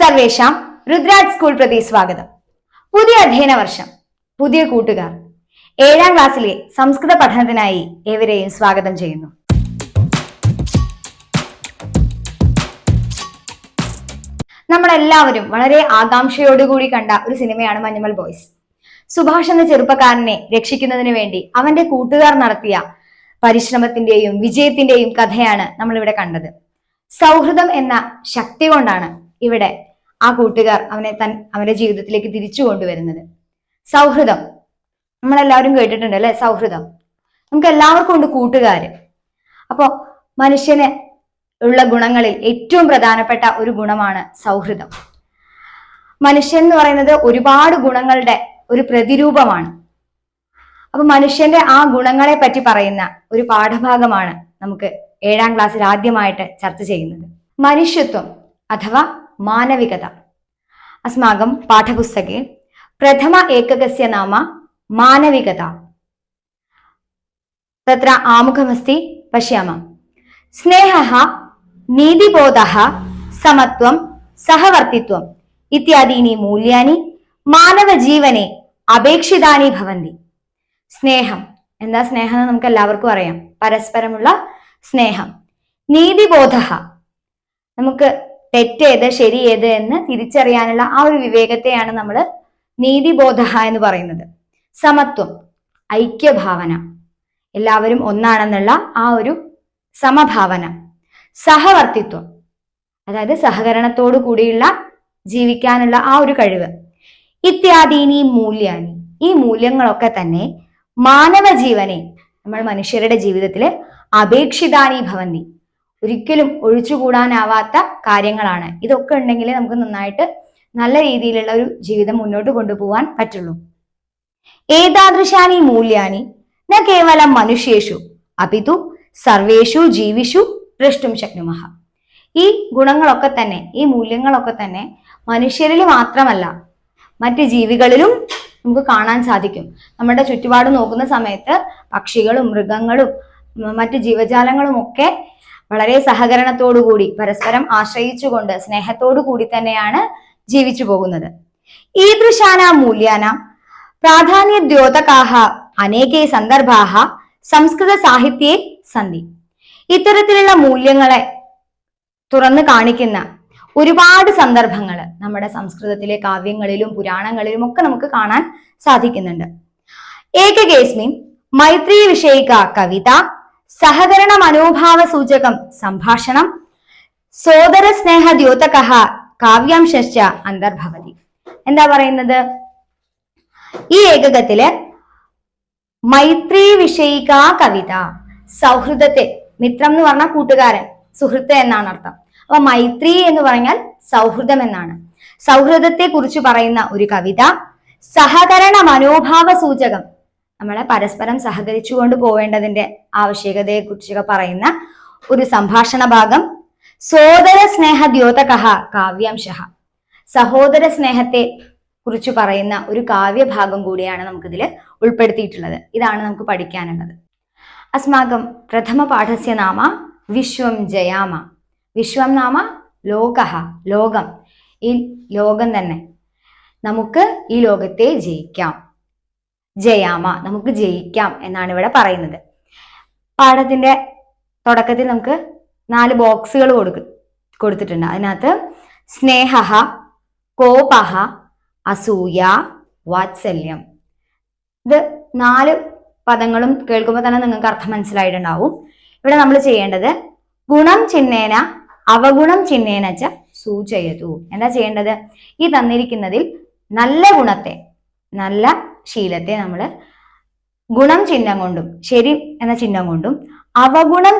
സർവേഷാം Rudraj school പ്രതി സ്വാഗതം. പുതിയ അധ്യയന വർഷം, പുതിയ കൂട്ടുകാർ. 7ാം ക്ലാസ്സിലെ സംസ്കൃത പഠനത്തിനായി ഏവരെയും സ്വാഗതം ചെയ്യുന്നു. നമ്മളെല്ലാവരും വളരെ ആകാംക്ഷയോടുകൂടി കണ്ട ഒരു സിനിമയാണ് മഞ്ഞുമൽ ബോയ്സ്. സുഭാഷ് എന്ന ചെറുപ്പക്കാരനെ രക്ഷിക്കുന്നതിന് വേണ്ടി അവന്റെ കൂട്ടുകാർ നടത്തിയ പരിശ്രമത്തിന്റെയും വിജയത്തിന്റെയും കഥയാണ് നമ്മൾ ഇവിടെ കണ്ടത്. സൗഹൃദം എന്ന ശക്തി കൊണ്ടാണ് ഇവിടെ ആ കൂട്ടുകാർ അവന്റെ ജീവിതത്തിലേക്ക് തിരിച്ചു കൊണ്ടുവരുന്നത്. സൗഹൃദം നമ്മളെല്ലാവരും കേട്ടിട്ടുണ്ട് അല്ലെ? സൗഹൃദം നമുക്ക് എല്ലാവർക്കും ഉണ്ട് കൂട്ടുകാര്. അപ്പോ മനുഷ്യന് ഉള്ള ഗുണങ്ങളിൽ ഏറ്റവും പ്രധാനപ്പെട്ട ഒരു ഗുണമാണ് സൗഹൃദം. മനുഷ്യൻ എന്ന് പറയുന്നത് ഒരുപാട് ഗുണങ്ങളുടെ ഒരു പ്രതിരൂപമാണ്. അപ്പൊ മനുഷ്യന്റെ ആ ഗുണങ്ങളെ പറ്റി പറയുന്ന ഒരു പാഠഭാഗമാണ് നമുക്ക് 7ാം ക്ലാസ്സിൽ ആദ്യമായിട്ട് ചർച്ച ചെയ്യുന്നത്. മനുഷ്യത്വം അഥവാ മാനവികത. അസ്മാകം പാഠപുസ്തകേ പ്രഥമ ഏകകസ്യ നാമ മാനവികത. തത്ര ആമുഖമസ്തി പശ്യാമ. സ്നേഹഃ, നീതിബോധഃ, സമത്വം, സഹവർത്തിത്വം ഇത്യാദീനി മൂല്യാനി മാനവജീവനെ അപേക്ഷിതാനി ഭവന്തി. സ്നേഹം എന്താ? സ്നേഹം എന്ന് നമുക്ക് എല്ലാവർക്കും അറിയാം, പരസ്പരമുള്ള സ്നേഹം. നീതിബോധഃ, നമുക്ക് തെറ്റേത് ശരി ഏത് എന്ന് തിരിച്ചറിയാനുള്ള ആ ഒരു വിവേകത്തെയാണ് നമ്മൾ നീതിബോധ എന്ന് പറയുന്നത്. സമത്വം, ഐക്യഭാവന, എല്ലാവരും ഒന്നാണെന്നുള്ള ആ ഒരു സമഭാവന. സഹവർത്തിത്വം, അതായത് സഹകരണത്തോടു കൂടിയുള്ള ജീവിക്കാനുള്ള ആ ഒരു കഴിവ്. ഇത്യാദീനി മൂല്യാനി, ഈ മൂല്യങ്ങളൊക്കെ തന്നെ മാനവജീവനെ, നമ്മൾ മനുഷ്യരുടെ ജീവിതത്തില് അപേക്ഷിതാനി ഭവന്തി, ഒരിക്കലും ഒഴിച്ചുകൂടാനാവാത്ത കാര്യങ്ങളാണ്. ഇതൊക്കെ ഉണ്ടെങ്കിലേ നമുക്ക് നന്നായിട്ട് നല്ല രീതിയിലുള്ള ഒരു ജീവിതം മുന്നോട്ട് കൊണ്ടുപോകാൻ പറ്റുള്ളൂ. ഏതാദൃശാനി മൂല്യാനി ന കേവലം മനുഷ്യേഷു അപിതു സർവേഷു ജീവിഷു ദ്രഷ്ടും ശക്നുമഃ. ഈ ഗുണങ്ങളൊക്കെ തന്നെ, ഈ മൂല്യങ്ങളൊക്കെ തന്നെ മനുഷ്യരിൽ മാത്രമല്ല മറ്റ് ജീവികളിലും നമുക്ക് കാണാൻ സാധിക്കും. നമ്മുടെ ചുറ്റുപാട് നോക്കുന്ന സമയത്ത് പക്ഷികളും മൃഗങ്ങളും മറ്റ് ജീവജാലങ്ങളും ഒക്കെ വളരെ സഹകരണത്തോടുകൂടി പരസ്പരം ആശ്രയിച്ചുകൊണ്ട് സ്നേഹത്തോടു കൂടി തന്നെയാണ് ജീവിച്ചു പോകുന്നത്. ഈദൃശാന മൂല്യാന പ്രാധാന്യദ്യോതകാഹ അനേകേ സന്ദർഭാഹ സംസ്കൃത സാഹിത്യേ സന്തി. ഇത്തരത്തിലുള്ള മൂല്യങ്ങളെ തുറന്നു കാണിക്കുന്ന ഒരുപാട് സന്ദർഭങ്ങൾ നമ്മുടെ സംസ്കൃതത്തിലെ കാവ്യങ്ങളിലും പുരാണങ്ങളിലും ഒക്കെ നമുക്ക് കാണാൻ സാധിക്കുന്നുണ്ട്. ഏകകേസ്മിൻ മൈത്രീ വിഷയിക കവിത, സഹകരണ മനോഭാവ സൂചകം സംഭാഷണം, സോദര സ്നേഹ ദ്യോതകഃ കാവ്യാംശശ്ച അന്തർഭവതി. എന്താ പറയുന്നത്? ഈ ഏകകത്തില് മൈത്രീ വിഷയിക കവിത, സൗഹൃദത്തെ, മിത്രം എന്ന് പറഞ്ഞാൽ കൂട്ടുകാരൻ, സുഹൃത്ത് എന്നാണ് അർത്ഥം. അപ്പൊ മൈത്രി എന്ന് പറഞ്ഞാൽ സൗഹൃദം എന്നാണ്. സൗഹൃദത്തെ കുറിച്ച് പറയുന്ന ഒരു കവിത, സഹകരണ മനോഭാവ സൂചകം, നമ്മളെ പരസ്പരം സഹകരിച്ചുകൊണ്ട് പോവേണ്ടതിന്റെ ആവശ്യകതയെ കുറിച്ചൊക്കെ പറയുന്ന ഒരു സംഭാഷണ ഭാഗം, സോദര സ്നേഹ ദ്യോതകഃ കാവ്യാംശഃ, സഹോദര സ്നേഹത്തെ കുറിച്ച് പറയുന്ന ഒരു കാവ്യഭാഗം കൂടിയാണ് നമുക്കിതിൽ ഉൾപ്പെടുത്തിയിട്ടുള്ളത്. ഇതാണ് നമുക്ക് പഠിക്കാനുള്ളത്. അസ്മാകം പ്രഥമ പാഠസ്യ നാമ വിശ്വം ജയാമ. വിശ്വം നാമ ലോകഃ, ലോകം, ഈ ലോകം തന്നെ, നമുക്ക് ഈ ലോകത്തെ ജയിക്കാം. ജയാമ, നമുക്ക് ജയിക്കാം എന്നാണ് ഇവിടെ പറയുന്നത്. പാഠത്തിന്റെ തുടക്കത്തിൽ നമുക്ക് 4 ബോക്സുകൾ കൊടുത്തിട്ടുണ്ട്. അതിനകത്ത് സ്നേഹഃ, കോപഃ, അസൂയ, വാത്സല്യം. ഇത് 4 പദങ്ങളും കേൾക്കുമ്പോൾ തന്നെ നിങ്ങൾക്ക് അർത്ഥം മനസ്സിലായിട്ടുണ്ടാവും. ഇവിടെ നമ്മൾ ചെയ്യേണ്ടത് ഗുണം ചിഹ്നേന അവഗുണം ചിഹ്നേന ച സൂചയതു. എന്താ ചെയ്യേണ്ടത്? ഈ തന്നിരിക്കുന്നതിൽ നല്ല ഗുണത്തെ, നല്ല ശീലത്തെ നമ്മൾ ഗുണം ചിഹ്നം കൊണ്ടും ശരി എന്ന ചിഹ്നം കൊണ്ടും, അവഗുണം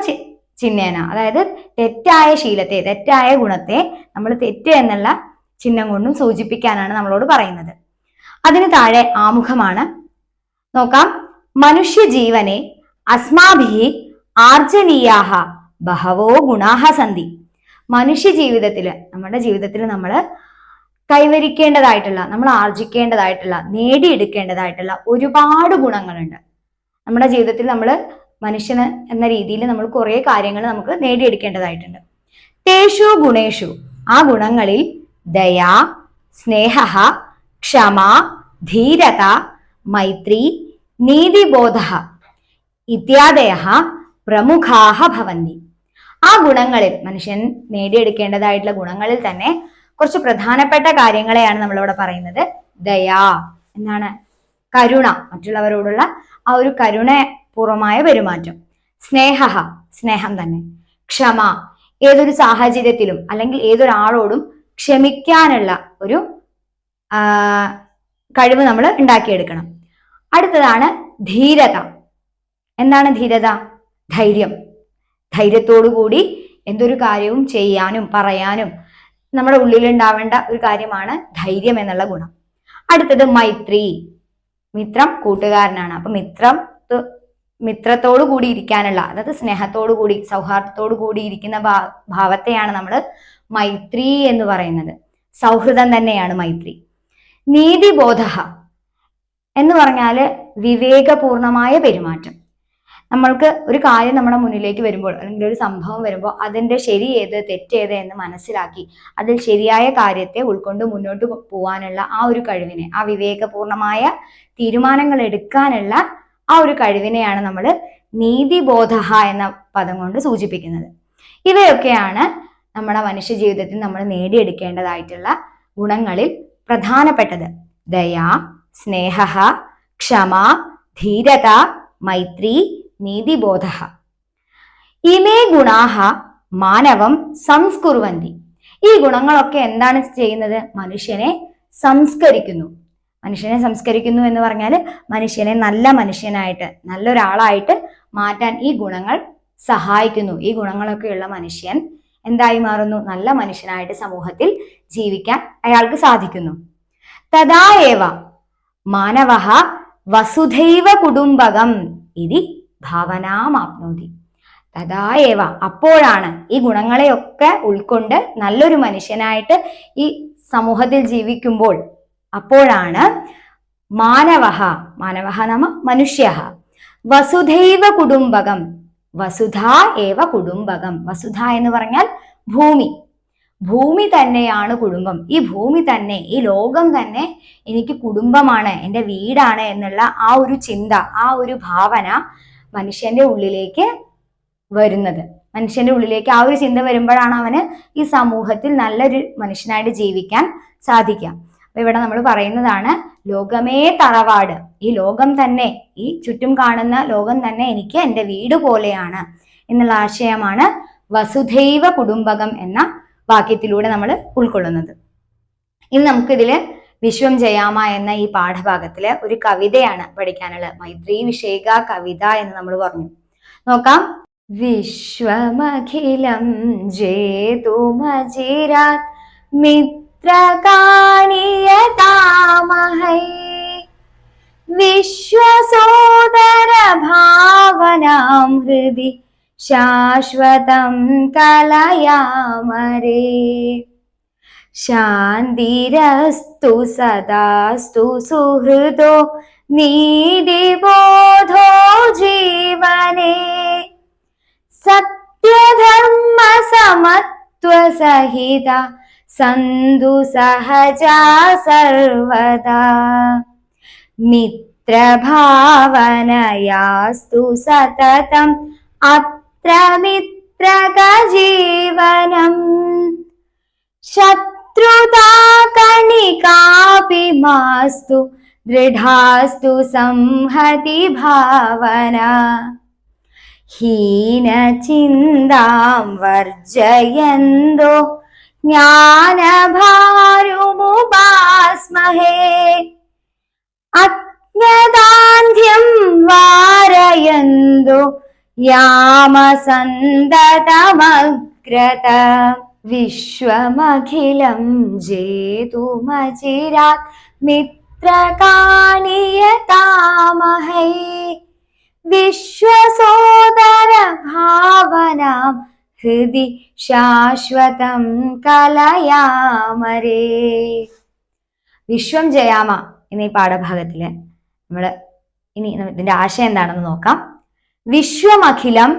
ചിഹ്നേന അതായത് തെറ്റായ ശീലത്തെ, തെറ്റായ ഗുണത്തെ നമ്മൾ തെറ്റ് എന്നുള്ള ചിഹ്നം കൊണ്ടും സൂചിപ്പിക്കാനാണ് നമ്മളോട് പറയുന്നത്. അതിന് താഴെ ആമുഖമാണ്. നോക്കാം. മനുഷ്യ ജീവനെ അസ്മാഭിഹി ആർജനീയാഹ ബഹവോ ഗുണാഹ സന്തി. മനുഷ്യ ജീവിതത്തില്, നമ്മുടെ ജീവിതത്തിൽ നമ്മൾ കൈവരിക്കേണ്ടതായിട്ടുള്ള, നമ്മൾ ആർജിക്കേണ്ടതായിട്ടുള്ള, നേടിയെടുക്കേണ്ടതായിട്ടുള്ള ഒരുപാട് ഗുണങ്ങളുണ്ട് നമ്മുടെ ജീവിതത്തിൽ. നമ്മൾ മനുഷ്യന് എന്ന രീതിയിൽ നമ്മൾ കുറെ കാര്യങ്ങൾ നമുക്ക് നേടിയെടുക്കേണ്ടതായിട്ടുണ്ട്. തേഷു ഗുണേഷു, ആ ഗുണങ്ങളിൽ ദയാ, സ്നേഹ, ക്ഷമ, ധീരത, മൈത്രി, നീതിബോധ ഇത്യാദയ പ്രമുഖാഹ ഭവന്തി. ആ ഗുണങ്ങളിൽ, മനുഷ്യൻ നേടിയെടുക്കേണ്ടതായിട്ടുള്ള ഗുണങ്ങളിൽ തന്നെ കുറച്ച് പ്രധാനപ്പെട്ട കാര്യങ്ങളെയാണ് നമ്മളിവിടെ പറയുന്നത്. ദയാ എന്താണ്? കരുണ, മറ്റുള്ളവരോടുള്ള ആ ഒരു കരുണപൂർവമായ പെരുമാറ്റം. സ്നേഹ, സ്നേഹം തന്നെ. ക്ഷമ, ഏതൊരു സാഹചര്യത്തിലും അല്ലെങ്കിൽ ഏതൊരാളോടും ക്ഷമിക്കാനുള്ള ഒരു കഴിവ് നമ്മൾ ഉണ്ടാക്കിയെടുക്കണം. അടുത്തതാണ് ധീരത. എന്താണ് ധീരത? ധൈര്യം. ധൈര്യത്തോടു കൂടി എന്തൊരു കാര്യവും ചെയ്യാനും പറയാനും നമ്മുടെ ഉള്ളിൽ ഉണ്ടാവേണ്ട ഒരു കാര്യമാണ് ധൈര്യം എന്നുള്ള ഗുണം. അടുത്തത് മൈത്രി. മിത്രം കൂട്ടുകാരനാണ്. അപ്പൊ മിത്രത്തോടു കൂടി ഇരിക്കാനുള്ള, അതായത് സ്നേഹത്തോടു കൂടി സൗഹാർദ്ദത്തോടു കൂടി ഇരിക്കുന്ന ഭാവത്തെയാണ് നമ്മൾ മൈത്രി എന്ന് പറയുന്നത്. സൗഹൃദം തന്നെയാണ് മൈത്രി. നീതിബോധ എന്ന് പറഞ്ഞാല് വിവേകപൂർണമായ പെരുമാറ്റം. നമ്മൾക്ക് ഒരു കാര്യം നമ്മുടെ മുന്നിലേക്ക് വരുമ്പോൾ അല്ലെങ്കിൽ ഒരു സംഭവം വരുമ്പോൾ അതിന്റെ ശരി ഏത് തെറ്റേത് എന്ന് മനസ്സിലാക്കി അതിൽ ശരിയായ കാര്യത്തെ ഉൾക്കൊണ്ട് മുന്നോട്ട് പോകാനുള്ള ആ ഒരു കഴിവിനെ, ആ വിവേകപൂർണമായ തീരുമാനങ്ങൾ എടുക്കാനുള്ള ആ ഒരു കഴിവിനെയാണ് നമ്മൾ നീതിബോധ എന്ന പദം കൊണ്ട് സൂചിപ്പിക്കുന്നത്. ഇവയൊക്കെയാണ് നമ്മുടെ മനുഷ്യ ജീവിതത്തിൽ നമ്മൾ നേടിയെടുക്കേണ്ടതായിട്ടുള്ള ഗുണങ്ങളിൽ പ്രധാനപ്പെട്ടത്. ദയാ, സ്നേഹ, ക്ഷമ, ധീരത, മൈത്രി, നീതിബോധ. ഇമേ ഗുണാഹ മാനവം സംസ്കുർവന്തി. ഈ ഗുണങ്ങളൊക്കെ എന്താണ് ചെയ്യുന്നത്? മനുഷ്യനെ സംസ്കരിക്കുന്നു. മനുഷ്യനെ സംസ്കരിക്കുന്നു എന്ന് പറഞ്ഞാൽ മനുഷ്യനെ നല്ല മനുഷ്യനായിട്ട്, നല്ലൊരാളായിട്ട് മാറ്റാൻ ഈ ഗുണങ്ങൾ സഹായിക്കുന്നു. ഈ ഗുണങ്ങളൊക്കെയുള്ള മനുഷ്യൻ എന്തായി മാറുന്നു? നല്ല മനുഷ്യനായിട്ട് സമൂഹത്തിൽ ജീവിക്കാൻ അയാൾക്ക് സാധിക്കുന്നു. തദായേവ മാനവഃ വസുധൈവ കുടുംബകം ഇതി ഭാവനാമാപ്നോതി. തദായേവ അപ്പോഴാണ്, ഈ ഗുണങ്ങളെയൊക്കെ ഉൾക്കൊണ്ട് നല്ലൊരു മനുഷ്യനായിട്ട് ഈ സമൂഹത്തിൽ ജീവിക്കുമ്പോൾ അപ്പോഴാണ് മാനവഃ, മാനവഃ നാമ മനുഷ്യഃ, വസുധൈവ കുടുംബകം, വസുധ ഏവ കുടുംബകം. വസുധ എന്ന് പറഞ്ഞാൽ ഭൂമി. ഭൂമി തന്നെയാണ് കുടുംബം. ഈ ഭൂമി തന്നെ, ഈ ലോകം തന്നെ എനിക്ക് കുടുംബമാണ്, എൻ്റെ വീടാണ് എന്നുള്ള ആ ഒരു ചിന്ത, ആ ഒരു ഭാവന മനുഷ്യന്റെ ഉള്ളിലേക്ക് വരുന്നത്. മനുഷ്യന്റെ ഉള്ളിലേക്ക് ആ ഒരു ചിന്ത വരുമ്പോഴാണ് അവന് ഈ സമൂഹത്തിൽ നല്ലൊരു മനുഷ്യനായിട്ട് ജീവിക്കാൻ സാധിക്കുക. അപ്പൊ ഇവിടെ നമ്മൾ പറയുന്നതാണ് ലോകമേ തറവാട്. ഈ ലോകം തന്നെ, ഈ ചുറ്റും കാണുന്ന ലോകം തന്നെ എനിക്ക് എൻ്റെ വീട് പോലെയാണ് എന്നുള്ള ആശയമാണ് വസുധൈവ കുടുംബകം എന്ന വാക്യത്തിലൂടെ നമ്മൾ ഉൾക്കൊള്ളുന്നത്. ഇനി നമുക്കിതില് വിശ്വം ജയാമ എന്ന ഈ പാഠഭാഗത്തിലെ ഒരു കവിതയാണ് പഠിക്കാനുള്ളത്. മൈത്രി വിഷയിക കവിത എന്ന് നമ്മൾ പറഞ്ഞു. നോക്കാം. വിശ്വമഖിലം ജേതുമജിരാത് മിത്രകാണിയതാമഹൈ വിശ്വസോദര ഭാവനാം ഹൃദി ശാശ്വതം കലയാമരേ. ശാന്തിരസ്തു സദാസ്തു സുഹൃദോ നീതിബോധോ ജീവനേ. സത്യധർമ്മ സമത്വ സഹിത സന്തു സഹജാ സർവദാ. മിത്രഭാവനയാസ്തു സതതം അത്ര മിത്രകജീവനം. ശത്രുതാ കണികാപി മാസ്തു ദൃഢാസ്തു സംഹതി ഭാവന. ഹീനചിന്താം വർജയന്തോ ജ്ഞാനഭാരുമുപാസ്മഹേ. അജ്ഞതാന്ധ്യം വാരയന്തോ യാമസന്തതമഗ്രത. വിശ്വമഖിലം ജേതുമജിരാത് മിത്രകാണിയതാമഹൈ വിശ്വസോദര ഭാവനാം ഹൃദി ശാശ്വതം കലയാമരേ. വിശ്വം ജയാമ എന്നീ പാഠഭാഗത്തില് നമ്മള് ഇനി ഇതിന്റെ ആശയം എന്താണെന്ന് നോക്കാം. വിശ്വമഖിലം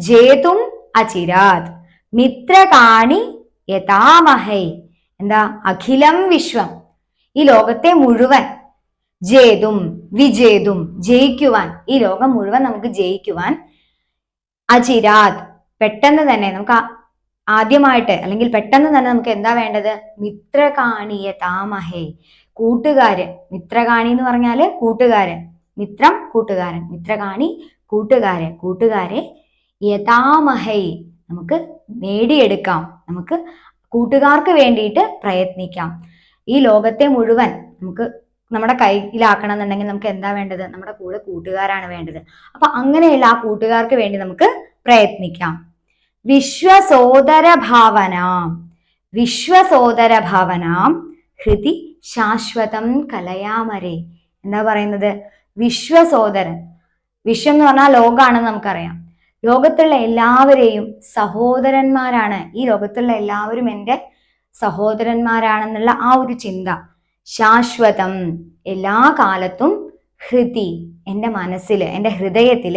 ജേതും അചിരാത് മിത്രകാണി യതാമഹൈ എന്താ? അഖിലം വിശ്വം, ഈ ലോകത്തെ മുഴുവൻ, ജേതും വിജേതും, ജയിക്കുവാൻ, ഈ ലോകം മുഴുവൻ നമുക്ക് ജയിക്കുവാൻ, അചിരാത്, പെട്ടെന്ന് തന്നെ നമുക്ക് ആദ്യമായിട്ട് അല്ലെങ്കിൽ പെട്ടെന്ന് തന്നെ നമുക്ക് എന്താ വേണ്ടത്? മിത്രകാണിയ താമഹേ, കൂട്ടുകാര്. മിത്രകാണി എന്ന് പറഞ്ഞാല് കൂട്ടുകാരൻ, മിത്രം കൂട്ടുകാരൻ, മിത്രകാണി കൂട്ടുകാരെ യഥാമഹേ, നമുക്ക് നേടിയെടുക്കാം, നമുക്ക് കൂട്ടുകാർക്ക് വേണ്ടിയിട്ട് പ്രയത്നിക്കാം. ഈ ലോകത്തെ മുഴുവൻ നമുക്ക് നമ്മുടെ കയ്യിലാക്കണം എന്നുണ്ടെങ്കിൽ നമുക്ക് എന്താ വേണ്ടത്? നമ്മുടെ കൂടെ കൂട്ടുകാരാണ് വേണ്ടത്. അപ്പൊ അങ്ങനെയുള്ള ആ കൂട്ടുകാർക്ക് വേണ്ടി നമുക്ക് പ്രയത്നിക്കാം. വിശ്വസോദര ഭാവനാം ഹൃതി ശാശ്വതം കലയാമരേ. എന്താ പറയുന്നത്? വിശ്വസോദരൻ, വിശ്വം എന്ന് പറഞ്ഞാൽ ലോകമാണെന്ന് നമുക്കറിയാം. ലോകത്തുള്ള എല്ലാവരെയും സഹോദരന്മാരാണ്, ഈ ലോകത്തുള്ള എല്ലാവരും എൻ്റെ സഹോദരന്മാരാണെന്നുള്ള ആ ഒരു ചിന്ത ശാശ്വതം, എല്ലാ കാലത്തും, ഹൃതി, എൻ്റെ മനസ്സിൽ, എൻ്റെ ഹൃദയത്തിൽ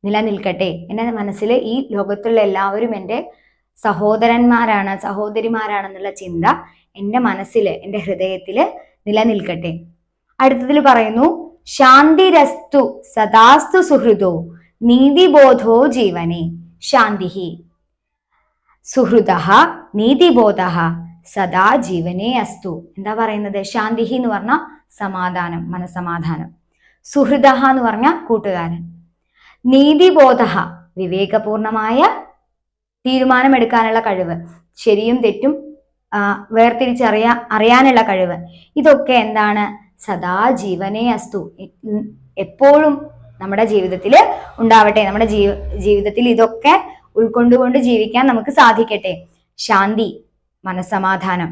നിലനിൽക്കട്ടെ. എൻ്റെ മനസ്സിൽ ഈ ലോകത്തുള്ള എല്ലാവരും എൻ്റെ സഹോദരന്മാരാണ്, സഹോദരിമാരാണെന്നുള്ള ചിന്ത എൻ്റെ മനസ്സിൽ, എൻ്റെ ഹൃദയത്തിൽ നിലനിൽക്കട്ടെ. അടുത്തതിൽ പറയുന്നു, ശാന്തിരസ്തു സദാസ്തു സുഹൃദോ നീതിബോധോ ജീവനെ. ശാന്തിഹി സുഹൃദഃ നീതിബോധഃ സദാ ജീവനേ അസ്തു. എന്താ പറയുന്നത്? ശാന്തിഹി എന്ന് പറഞ്ഞാൽ സമാധാനം, മനസമാധാനം. സുഹൃദഃ എന്ന് പറഞ്ഞാൽ കൂട്ടുകാരൻ. നീതിബോധഃ വിവേകപൂർണമായ തീരുമാനമെടുക്കാനുള്ള കഴിവ്, ശരിയും തെറ്റും അറിയാനുള്ള കഴിവ്. ഇതൊക്കെ എന്താണ്? സദാ ജീവനേ അസ്തു, എപ്പോഴും നമ്മുടെ ജീവിതത്തിൽ ഉണ്ടാവട്ടെ. നമ്മുടെ ജീവിതത്തിൽ ഇതൊക്കെ ഉൾക്കൊണ്ടുകൊണ്ട് ജീവിക്കാൻ നമുക്ക് സാധിക്കട്ടെ. ശാന്തി, മനസമാധാനം,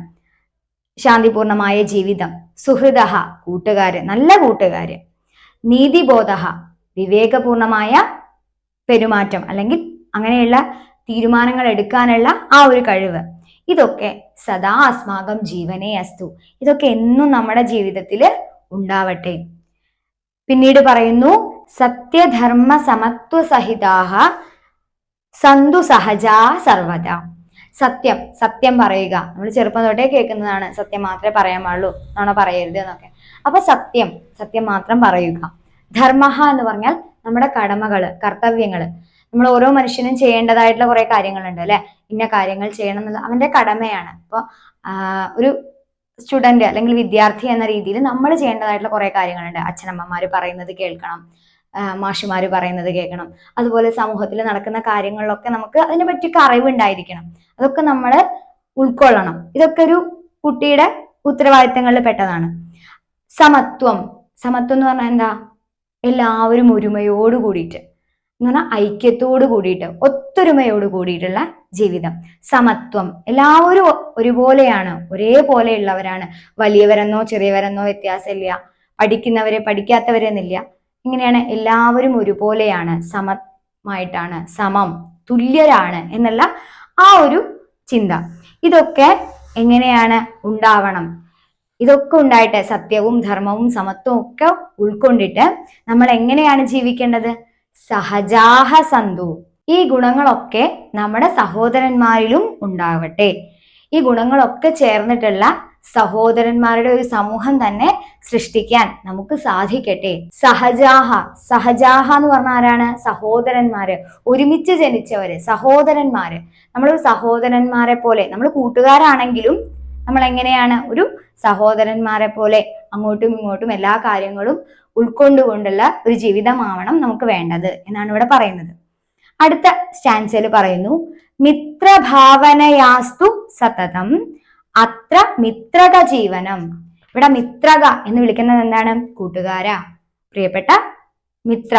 ശാന്തിപൂർണമായ ജീവിതം. സുഹൃദഃ കൂട്ടുകാര്, നല്ല കൂട്ടുകാര്. നീതിബോധഃ വിവേകപൂർണമായ പെരുമാറ്റം അല്ലെങ്കിൽ അങ്ങനെയുള്ള തീരുമാനങ്ങൾ എടുക്കാനുള്ള ആ ഒരു കഴിവ്. ഇതൊക്കെ സദാ അസ്മാകം ജീവനേ അസ്തു, ഇതൊക്കെ എന്നും നമ്മുടെ ജീവിതത്തിൽ ഉണ്ടാവട്ടെ. പിന്നീട് പറയുന്നു, സത്യധർമ്മ സമത്വ സഹിതാഹ സന്തു സഹജാ സർവദ. സത്യം, സത്യം പറയുക. നമ്മൾ ചെറുപ്പം തൊട്ടേ കേൾക്കുന്നതാണ്, സത്യം മാത്രമേ പറയാൻ പാടുള്ളൂ, നുണ പറയരുത് എന്നൊക്കെ. അപ്പൊ സത്യം, സത്യം മാത്രം പറയുക. ധർമ്മഹ എന്ന് പറഞ്ഞാൽ നമ്മുടെ കടമകള്, കർത്തവ്യങ്ങള്. നമ്മൾ ഓരോ മനുഷ്യനും ചെയ്യേണ്ടതായിട്ടുള്ള കുറെ കാര്യങ്ങളുണ്ട് അല്ലെ. ഇന്ന കാര്യങ്ങൾ ചെയ്യണം എന്നുള്ള അവന്റെ കടമയാണ്. അപ്പൊ ഒരു സ്റ്റുഡന്റ് അല്ലെങ്കിൽ വിദ്യാർത്ഥി എന്ന രീതിയിൽ നമ്മൾ ചെയ്യേണ്ടതായിട്ടുള്ള കുറെ കാര്യങ്ങളുണ്ട്. അച്ഛനമ്മമാര് പറയുന്നത് കേൾക്കണം, മാഷുമാര് പറയുന്നത് കേൾക്കണം. അതുപോലെ സമൂഹത്തിൽ നടക്കുന്ന കാര്യങ്ങളിലൊക്കെ നമുക്ക് അതിനെ പറ്റിയൊക്കെ അറിവുണ്ടായിരിക്കണം. അതൊക്കെ നമ്മൾ ഉൾക്കൊള്ളണം. ഇതൊക്കെ ഒരു കുട്ടിയുടെ ഉത്തരവാദിത്തങ്ങളിൽ പെട്ടതാണ്. സമത്വം, സമത്വം എന്ന് പറഞ്ഞാൽ എന്താ? എല്ലാവരും ഒരുമയോട് കൂടിയിട്ട് എന്ന് പറഞ്ഞാൽ ഐക്യത്തോട് കൂടിയിട്ട്, ഒത്തൊരുമയോട് കൂടിയിട്ടുള്ള ജീവിതം. സമത്വം, എല്ലാവരും ഒരുപോലെയാണ്, ഒരേപോലെയുള്ളവരാണ്. വലിയവരെന്നോ ചെറിയവരെന്നോ വ്യത്യാസമില്ല, പഠിക്കുന്നവരെ പഠിക്കാത്തവരെന്നില്ല. ഇങ്ങനെയാണ്, എല്ലാവരും ഒരുപോലെയാണ്, സമമായിട്ടാണ്, സമം, തുല്യരാണ് എന്നുള്ള ആ ഒരു ചിന്ത. ഇതൊക്കെ എങ്ങനെയാണ് ഉണ്ടാവണം? ഇതൊക്കെ ഉണ്ടായിട്ട് സത്യവും ധർമ്മവും സമത്വവും ഒക്കെ ഉൾക്കൊണ്ടിട്ട് നമ്മൾ എങ്ങനെയാണ് ജീവിക്കേണ്ടത്? സഹജാഹ സന്തു. ഈ ഗുണങ്ങളൊക്കെ നമ്മുടെ സഹോദരന്മാരിലും ഉണ്ടാവട്ടെ. ഈ ഗുണങ്ങളൊക്കെ ചേർന്നിട്ടുള്ള സഹോദരന്മാരുടെ ഒരു സമൂഹം തന്നെ സൃഷ്ടിക്കാൻ നമുക്ക് സാധിക്കട്ടെ. സഹജാഹ, സഹജാഹ എന്ന് പറഞ്ഞ ആരാണ്? സഹോദരന്മാര്, ഒരുമിച്ച് ജനിച്ചവര്, സഹോദരന്മാര്. നമ്മൾ സഹോദരന്മാരെ പോലെ, നമ്മൾ കൂട്ടുകാരാണെങ്കിലും നമ്മൾ എങ്ങനെയാണ്? ഒരു സഹോദരന്മാരെ പോലെ അങ്ങോട്ടും ഇങ്ങോട്ടും എല്ലാ കാര്യങ്ങളും ഉൾക്കൊണ്ടുകൊണ്ടുള്ള ഒരു ജീവിതമാവണം നമുക്ക് വേണ്ടത് എന്നാണ് ഇവിടെ പറയുന്നത്. അടുത്ത സ്റ്റാൻസയിൽ പറയുന്നു, മിത്രഭാവനയാസ്തു സതതം അത്ര മിത്രക ജീവനം. ഇവിടെ മിത്രക എന്ന് വിളിക്കുന്നത് എന്താണ്? കൂട്ടുകാരാ, പ്രിയപ്പെട്ട മിത്ര,